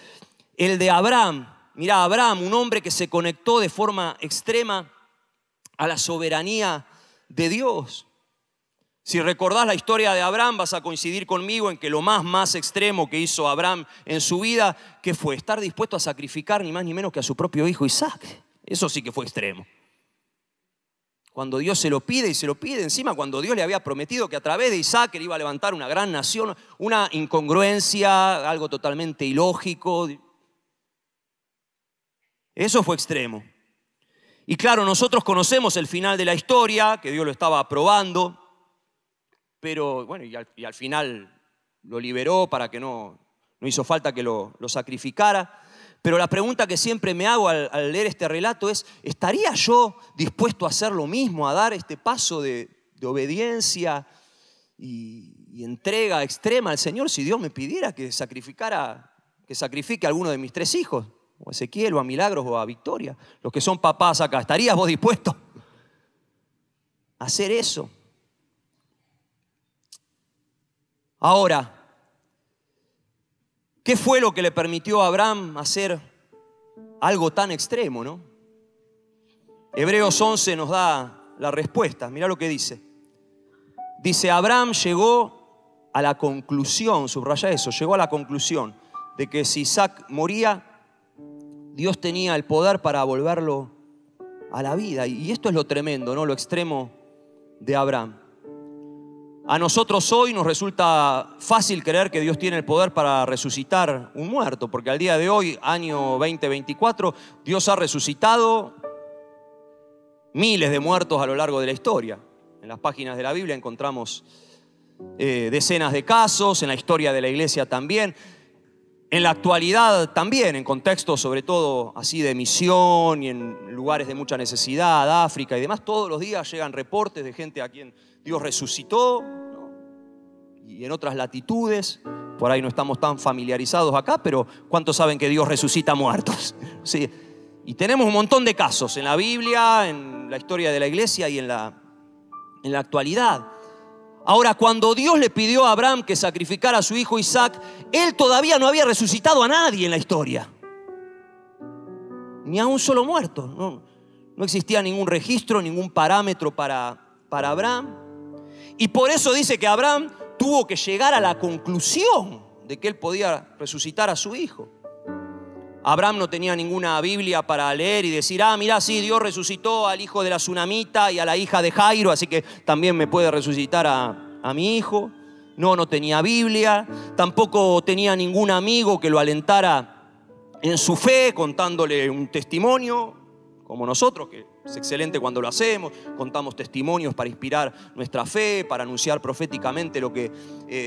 el de Abraham. Mirá, Abraham, un hombre que se conectó de forma extrema a la soberanía de Dios. Si recordás la historia de Abraham, vas a coincidir conmigo en que lo más extremo que hizo Abraham en su vida, ¿qué fue? Estar dispuesto a sacrificar ni más ni menos que a su propio hijo Isaac. Eso sí que fue extremo. Cuando Dios se lo pide y se lo pide encima, cuando Dios le había prometido que a través de Isaac él iba a levantar una gran nación, una incongruencia, algo totalmente ilógico. Eso fue extremo. Y claro, nosotros conocemos el final de la historia, que Dios lo estaba aprobando, pero bueno, y al final lo liberó para que no hizo falta que lo sacrificara. Pero la pregunta que siempre me hago al leer este relato es, ¿estaría yo dispuesto a hacer lo mismo, a dar este paso de obediencia y entrega extrema al Señor si Dios me pidiera que sacrifique a alguno de mis 3 hijos? O a Ezequiel, o a Milagros, o a Victoria. Los que son papás acá, ¿estarías vos dispuesto a hacer eso? Ahora, ¿qué fue lo que le permitió a Abraham hacer algo tan extremo, no? Hebreos 11 nos da la respuesta. Mirá lo que dice. Dice, Abraham llegó a la conclusión, subraya eso, llegó a la conclusión de que si Isaac moría, Dios tenía el poder para volverlo a la vida. Y esto es lo tremendo, ¿no? Lo extremo de Abraham. A nosotros hoy nos resulta fácil creer que Dios tiene el poder para resucitar un muerto, porque al día de hoy, año 2024, Dios ha resucitado miles de muertos a lo largo de la historia. En las páginas de la Biblia encontramos decenas de casos, en la historia de la iglesia también. En la actualidad también, en contextos sobre todo así de misión y en lugares de mucha necesidad, África y demás, todos los días llegan reportes de gente a quien Dios resucitó, ¿no? Y en otras latitudes, por ahí no estamos tan familiarizados acá, pero ¿cuántos saben que Dios resucita muertos? Sí. Y tenemos un montón de casos en la Biblia, en la historia de la iglesia y en la actualidad. Ahora, cuando Dios le pidió a Abraham que sacrificara a su hijo Isaac, él todavía no había resucitado a nadie en la historia. Ni a un solo muerto. No existía ningún registro, ningún parámetro para Abraham. Y por eso dice que Abraham tuvo que llegar a la conclusión de que él podía resucitar a su hijo. Abraham no tenía ninguna Biblia para leer y decir, mirá, sí, Dios resucitó al hijo de la tsunamita y a la hija de Jairo, así que también me puede resucitar a mi hijo. No tenía Biblia, tampoco tenía ningún amigo que lo alentara en su fe, contándole un testimonio, como nosotros, que es excelente cuando lo hacemos, contamos testimonios para inspirar nuestra fe, para anunciar proféticamente lo que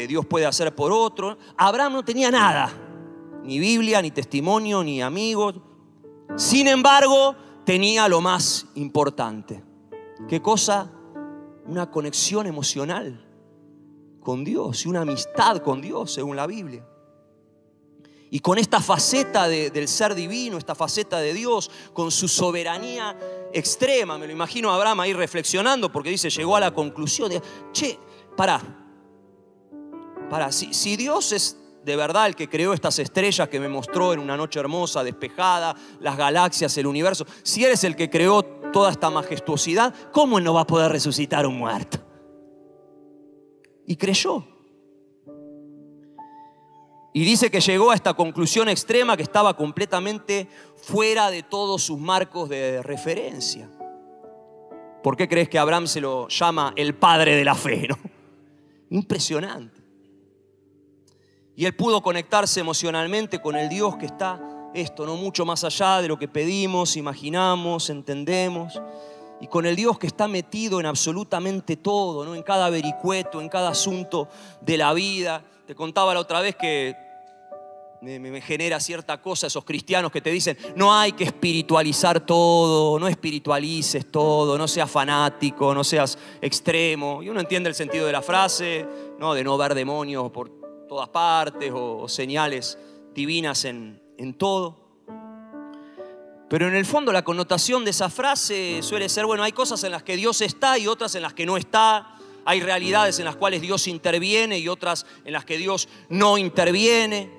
Dios puede hacer por otro. Abraham no tenía nada. Ni Biblia, ni testimonio, ni amigos. Sin embargo, tenía lo más importante. ¿Qué cosa? Una conexión emocional con Dios y una amistad con Dios, según la Biblia. Y con esta faceta del ser divino, esta faceta de Dios, con su soberanía extrema, me lo imagino a Abraham ahí reflexionando, porque dice, llegó a la conclusión de, pará, si Dios es de verdad el que creó estas estrellas que me mostró en una noche hermosa, despejada, las galaxias, el universo, si Él es el que creó toda esta majestuosidad, ¿cómo Él no va a poder resucitar un muerto? Y creyó. Y dice que llegó a esta conclusión extrema que estaba completamente fuera de todos sus marcos de referencia. ¿Por qué crees que Abraham se lo llama el padre de la fe, no? Impresionante. Y él pudo conectarse emocionalmente con el Dios que está no mucho más allá de lo que pedimos, imaginamos, entendemos. Y con el Dios que está metido en absolutamente todo, ¿no? En cada vericueto, en cada asunto de la vida. Te contaba la otra vez que me genera cierta cosa esos cristianos que te dicen, no hay que espiritualizar todo, no espiritualices todo, no seas fanático, no seas extremo. Y uno entiende el sentido de la frase, ¿no? De no ver demonios por todas partes o señales divinas en todo. Pero en el fondo la connotación de esa frase suele ser, bueno, hay cosas en las que Dios está y otras en las que no está. Hay realidades en las cuales Dios interviene y otras en las que Dios no interviene.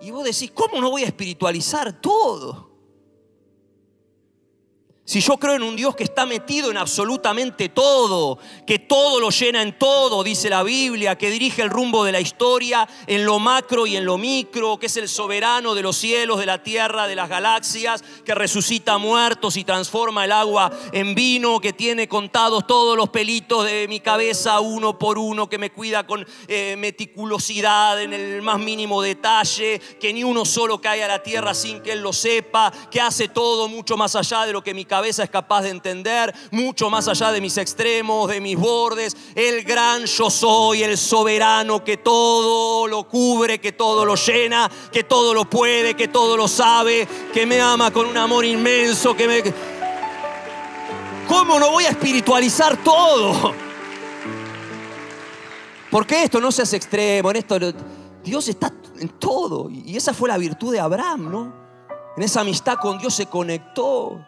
Y vos decís, ¿cómo no voy a espiritualizar todo? Si yo creo en un Dios que está metido en absolutamente todo, que todo lo llena en todo, dice la Biblia, que dirige el rumbo de la historia en lo macro y en lo micro, que es el soberano de los cielos, de la tierra, de las galaxias, que resucita muertos y transforma el agua en vino, que tiene contados todos los pelitos de mi cabeza uno por uno, que me cuida con meticulosidad en el más mínimo detalle, que ni uno solo cae a la tierra sin que Él lo sepa, que hace todo mucho más allá de lo que mi cabeza es capaz de entender, mucho más allá de mis extremos, de mis bordes. El gran yo soy, el soberano que todo lo cubre, que todo lo llena, que todo lo puede, que todo lo sabe, que me ama con un amor inmenso, ¿Cómo no voy a espiritualizar todo? Porque esto no se hace extremo, en esto Dios está en todo. Y esa fue la virtud de Abraham, ¿no? En esa amistad con Dios se conectó.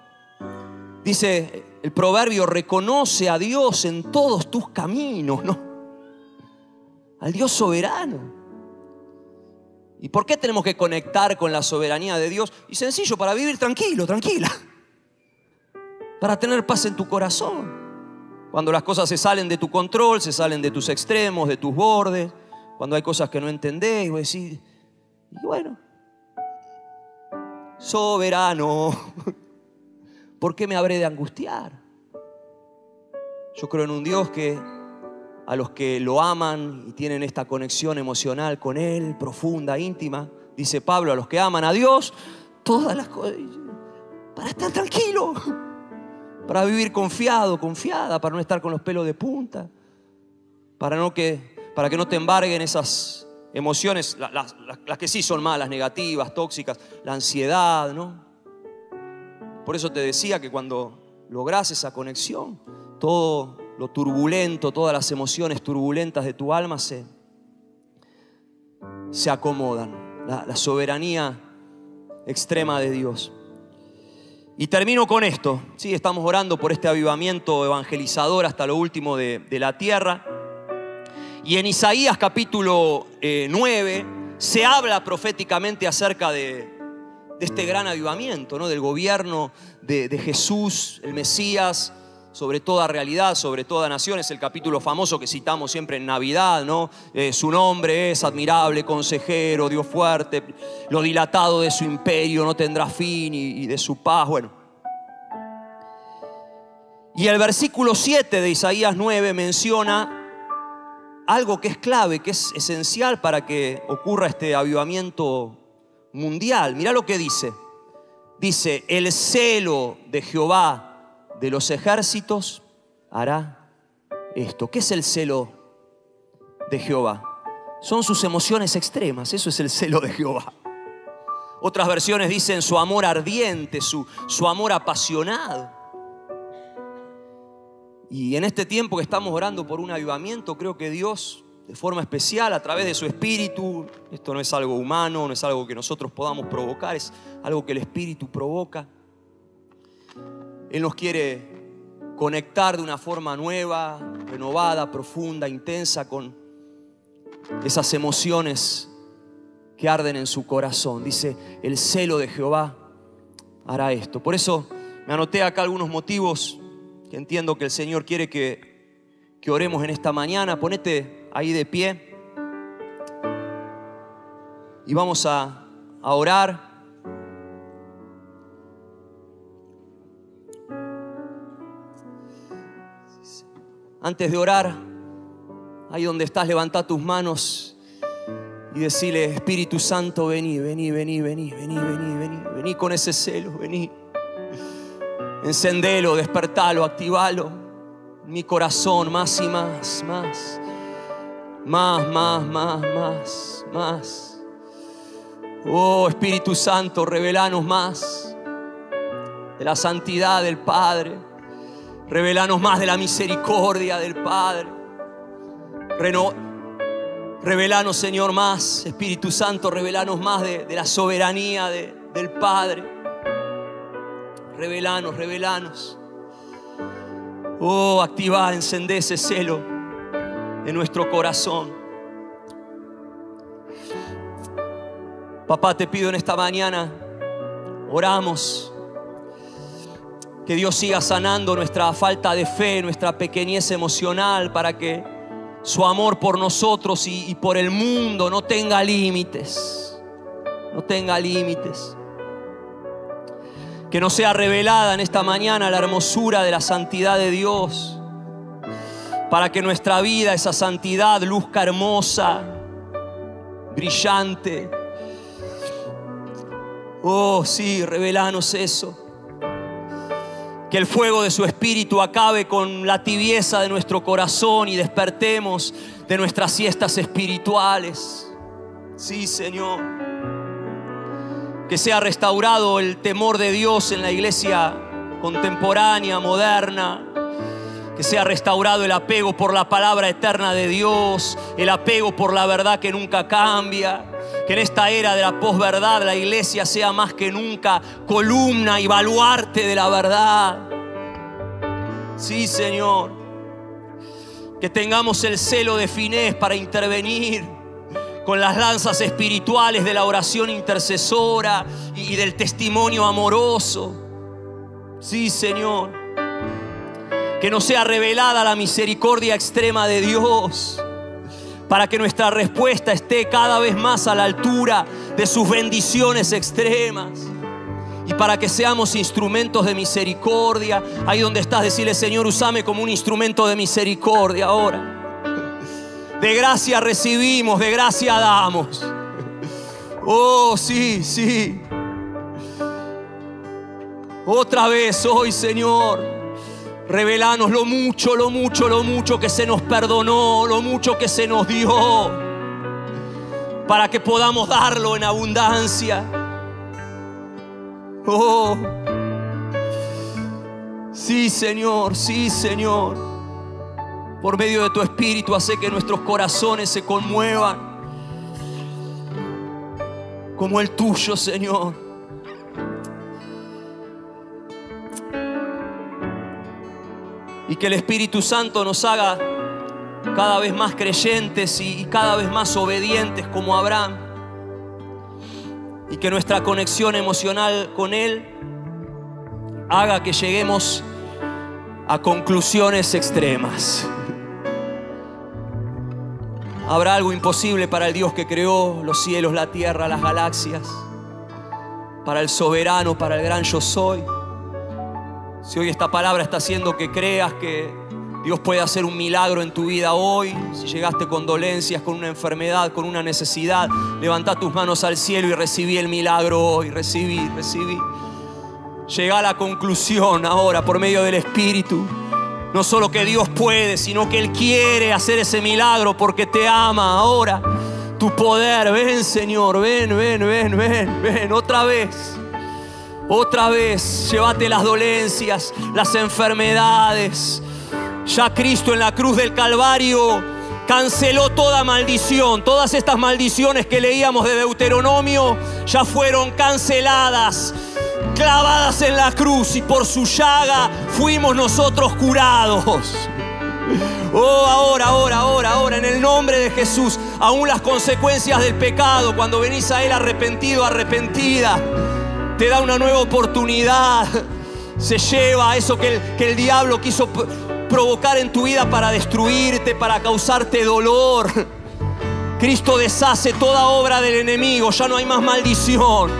Dice el proverbio, reconoce a Dios en todos tus caminos, ¿no? Al Dios soberano. ¿Y por qué tenemos que conectar con la soberanía de Dios? Y sencillo, para vivir tranquilo, tranquila. Para tener paz en tu corazón. Cuando las cosas se salen de tu control, se salen de tus extremos, de tus bordes. Cuando hay cosas que no entendés y vos decís, y bueno, soberano, ¿por qué me habré de angustiar? Yo creo en un Dios que a los que lo aman y tienen esta conexión emocional con Él, profunda, íntima, dice Pablo, a los que aman a Dios, todas las cosas, para estar tranquilo, para vivir confiado, confiada, para no estar con los pelos de punta, para que no te embarguen esas emociones, las que sí son malas, negativas, tóxicas, la ansiedad, ¿no? Por eso te decía que cuando lográs esa conexión, todo lo turbulento, todas las emociones turbulentas de tu alma se acomodan. La soberanía extrema de Dios. Y termino con esto. Sí, estamos orando por este avivamiento evangelizador hasta lo último de la tierra. Y en Isaías capítulo 9 se habla proféticamente acerca de este gran avivamiento, ¿no? Del gobierno de Jesús, el Mesías, sobre toda realidad, sobre toda nación. Es el capítulo famoso que citamos siempre en Navidad, ¿no? Su nombre es admirable, consejero, Dios fuerte, lo dilatado de su imperio no tendrá fin y de su paz. Bueno. Y el versículo 7 de Isaías 9 menciona algo que es clave, que es esencial para que ocurra este avivamiento mundial. Mirá lo que dice. Dice, el celo de Jehová de los ejércitos hará esto. ¿Qué es el celo de Jehová? Son sus emociones extremas. Eso es el celo de Jehová. Otras versiones dicen su amor ardiente, su amor apasionado. Y en este tiempo que estamos orando por un avivamiento, creo que Dios, de forma especial, a través de su Espíritu, esto no es algo humano, no es algo que nosotros podamos provocar, es algo que el Espíritu provoca. Él nos quiere conectar de una forma nueva, renovada, profunda, intensa, con esas emociones que arden en su corazón. Dice, el celo de Jehová hará esto. Por eso me anoté acá algunos motivos que entiendo que el Señor quiere que oremos en esta mañana. Ponete ahí de pie y vamos a orar. Antes de orar, ahí donde estás, levanta tus manos y decile, Espíritu Santo, vení con ese celo, vení. Encendelo, despertalo, activalo. Mi corazón, más y más. Oh, Espíritu Santo, revelanos más de la santidad del Padre. Revelanos más de la misericordia del Padre. Revelanos, Señor, más. Espíritu Santo, revelanos más de la soberanía del Padre. revelanos, revelanos. Oh, activa, encendé ese celo en nuestro corazón. Papá, te pido en esta mañana, oramos, que Dios siga sanando nuestra falta de fe, nuestra pequeñez emocional, para que su amor por nosotros y por el mundo no tenga límites. No tenga límites. Que no sea revelada en esta mañana la hermosura de la santidad de Dios, para que nuestra vida, esa santidad, luzca hermosa, brillante. Oh, sí, revelanos eso. Que el fuego de su espíritu acabe con la tibieza de nuestro corazón y despertemos de nuestras siestas espirituales. Sí, Señor. Que sea restaurado el temor de Dios en la iglesia contemporánea, moderna. Que sea restaurado el apego por la palabra eterna de Dios, el apego por la verdad que nunca cambia. Que en esta era de la posverdad la iglesia sea más que nunca columna y baluarte de la verdad. Sí, Señor. Que tengamos el celo de Finés para intervenir con las lanzas espirituales de la oración intercesora y del testimonio amoroso. Sí, Señor. Que nos sea revelada la misericordia extrema de Dios, para que nuestra respuesta esté cada vez más a la altura de sus bendiciones extremas. Y para que seamos instrumentos de misericordia. Ahí donde estás, decirle: Señor, úsame como un instrumento de misericordia ahora. De gracia recibimos, de gracia damos. Oh, sí, sí. Otra vez hoy, Señor, revelanos lo mucho, lo mucho, lo mucho que se nos perdonó, lo mucho que se nos dio, para que podamos darlo en abundancia. Oh, sí, Señor, sí, Señor. Por medio de tu Espíritu hace que nuestros corazones se conmuevan como el tuyo, Señor. Y que el Espíritu Santo nos haga cada vez más creyentes y cada vez más obedientes como Abraham. Y que nuestra conexión emocional con Él haga que lleguemos a conclusiones extremas. ¿Habrá algo imposible para el Dios que creó los cielos, la tierra, las galaxias? Para el soberano, para el gran yo soy. Si hoy esta palabra está haciendo que creas que Dios puede hacer un milagro en tu vida hoy, si llegaste con dolencias, con una enfermedad, con una necesidad, levanta tus manos al cielo y recibí el milagro hoy. Recibí. Llega a la conclusión ahora por medio del Espíritu. No solo que Dios puede, sino que Él quiere hacer ese milagro porque te ama ahora. Tu poder, ven, Señor, ven, otra vez. Otra vez, llévate las dolencias, las enfermedades. Ya Cristo en la cruz del Calvario canceló toda maldición. Todas estas maldiciones que leíamos de Deuteronomio ya fueron canceladas, clavadas en la cruz, y por su llaga fuimos nosotros curados. Oh, ahora, en el nombre de Jesús, aún las consecuencias del pecado, cuando venís a Él arrepentido, arrepentida, te da una nueva oportunidad. Se lleva eso que el diablo quiso provocar en tu vida para destruirte, para causarte dolor. Cristo deshace toda obra del enemigo. Ya no hay más maldición.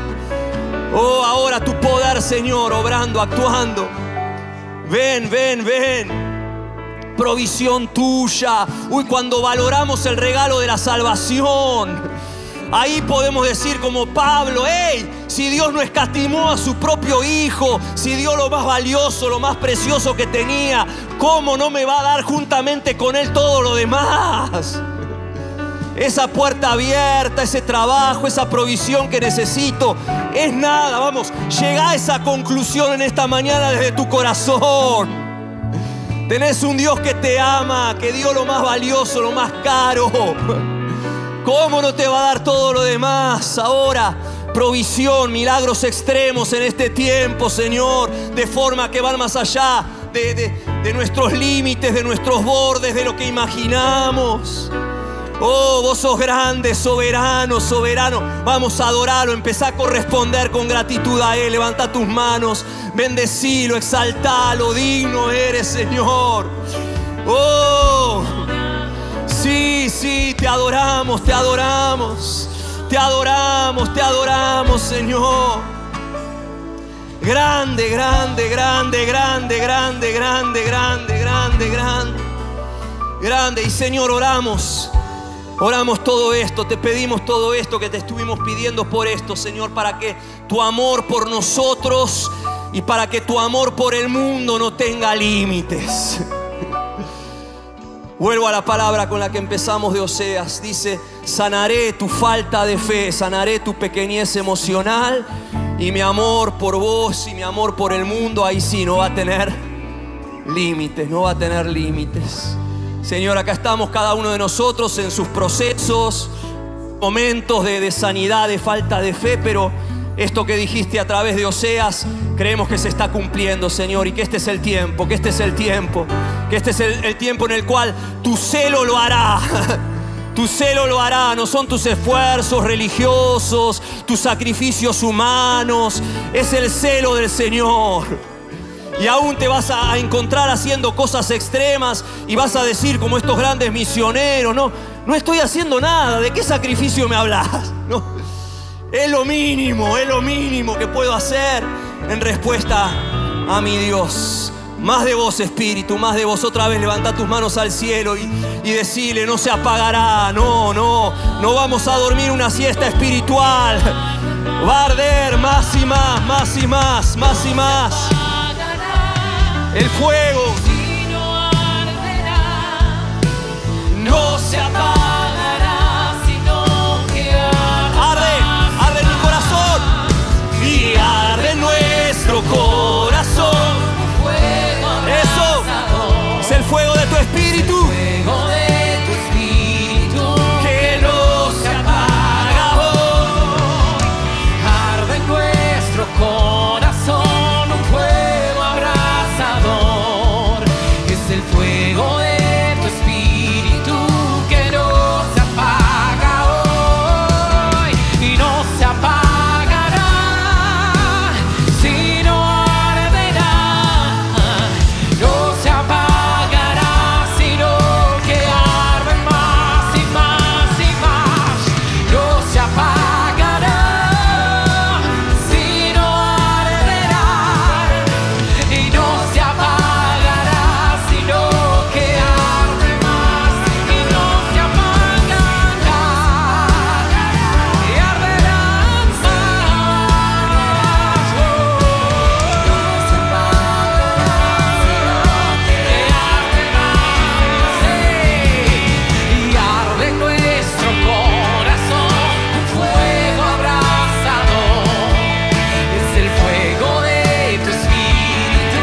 Oh, ahora tu poder, Señor, obrando, actuando. Ven. Provisión tuya. Uy, cuando valoramos el regalo de la salvación, ahí podemos decir como Pablo: hey, si Dios no escatimó a su propio Hijo, si dio lo más valioso, lo más precioso que tenía, ¿cómo no me va a dar juntamente con Él todo lo demás? Esa puerta abierta, ese trabajo, esa provisión que necesito, es nada. Vamos, llega a esa conclusión en esta mañana desde tu corazón. Tenés un Dios que te ama, que dio lo más valioso, lo más caro. ¿Cómo no te va a dar todo lo demás? Ahora provisión, milagros extremos en este tiempo, Señor, de forma que van más allá de nuestros límites, de nuestros bordes, de lo que imaginamos. Oh, vos sos grande, soberano, soberano. Vamos a adorarlo, empezá a corresponder con gratitud a Él. Levanta tus manos, bendecilo, exaltalo, digno eres, Señor. Oh, sí, sí, te adoramos, te adoramos. Te adoramos, te adoramos, Señor. Grande, grande, grande, grande, grande, grande, grande, grande, grande. Grande. Y Señor, oramos todo esto, te pedimos todo esto que te estuvimos pidiendo por esto, Señor, para que tu amor por nosotros y para que tu amor por el mundo no tenga límites. Vuelvo a la palabra con la que empezamos de Oseas. Dice: sanaré tu falta de fe, sanaré tu pequeñez emocional, y mi amor por vos y mi amor por el mundo, ahí sí no va a tener límites, no va a tener límites. Señor, acá estamos cada uno de nosotros en sus procesos, momentos de sanidad, de falta de fe, pero esto que dijiste a través de Oseas, creemos que se está cumpliendo, Señor, y que este es el tiempo, que este es el tiempo, que este es el tiempo en el cual tu celo lo hará. Tu celo lo hará, no son tus esfuerzos religiosos, tus sacrificios humanos, es el celo del Señor. Y aún te vas a encontrar haciendo cosas extremas y vas a decir como estos grandes misioneros: no estoy haciendo nada, ¿de qué sacrificio me hablas? No, es lo mínimo que puedo hacer en respuesta a mi Dios. Más de vos, Espíritu, más de vos. Otra vez levanta tus manos al cielo y decile: no se apagará, no vamos a dormir una siesta espiritual. Va a arder más y más, más y más, más y más. El fuego no se apagará, sino que arde en mi corazón y arde en nuestro corazón. Eso es el fuego de tu espíritu, que no se apaga hoy. Arde en nuestro corazón un fuego abrasador. Es el fuego de tu espíritu que no se apaga hoy y no se apagará, sino arderá. No se apagará, sino que arde más y más y más. No se apagará, sino arderá. Y no se apagará, sino que arde más y no se apagará. Y arderá más. No se apagará, que arde más. Y arde en nuestro corazón un fuego abrasador. Es el fuego de tu espíritu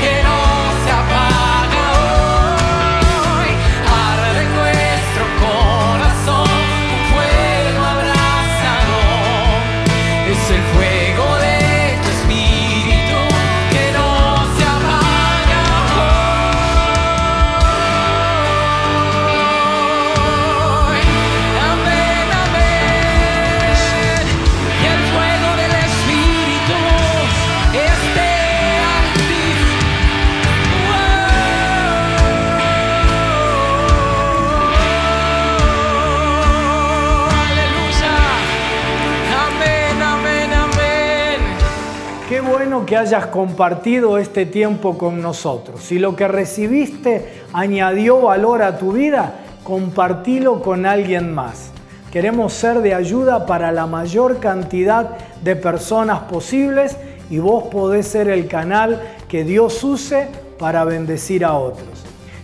que no se apaga hoy. Arde en nuestro corazón un fuego abrasador. Es el fuego de tu espíritu que no se apaga hoy. Amén, amén. Y el fuego del espíritu esté activo. Aleluya. Amén, amén, amén. Qué bueno que hayas compartido este tiempo con nosotros. Si lo que recibiste añadió valor a tu vida, compartilo con alguien más. Queremos ser de ayuda para la mayor cantidad de personas posibles y vos podés ser el canal que Dios use para bendecir a otros.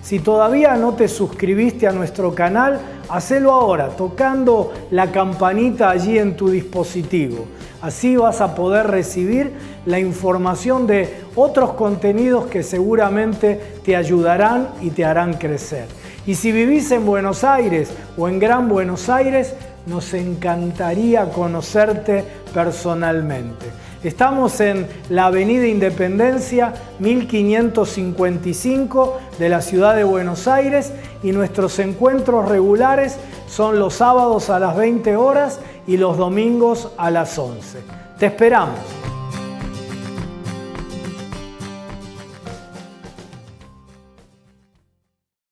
Si todavía no te suscribiste a nuestro canal, hacelo ahora, tocando la campanita allí en tu dispositivo. Así vas a poder recibir la información de otros contenidos que seguramente te ayudarán y te harán crecer. Y si vivís en Buenos Aires o en Gran Buenos Aires, nos encantaría conocerte personalmente. Estamos en la Avenida Independencia 1555 de la ciudad de Buenos Aires y nuestros encuentros regulares son los sábados a las 20 horas y los domingos a las 11. Te esperamos.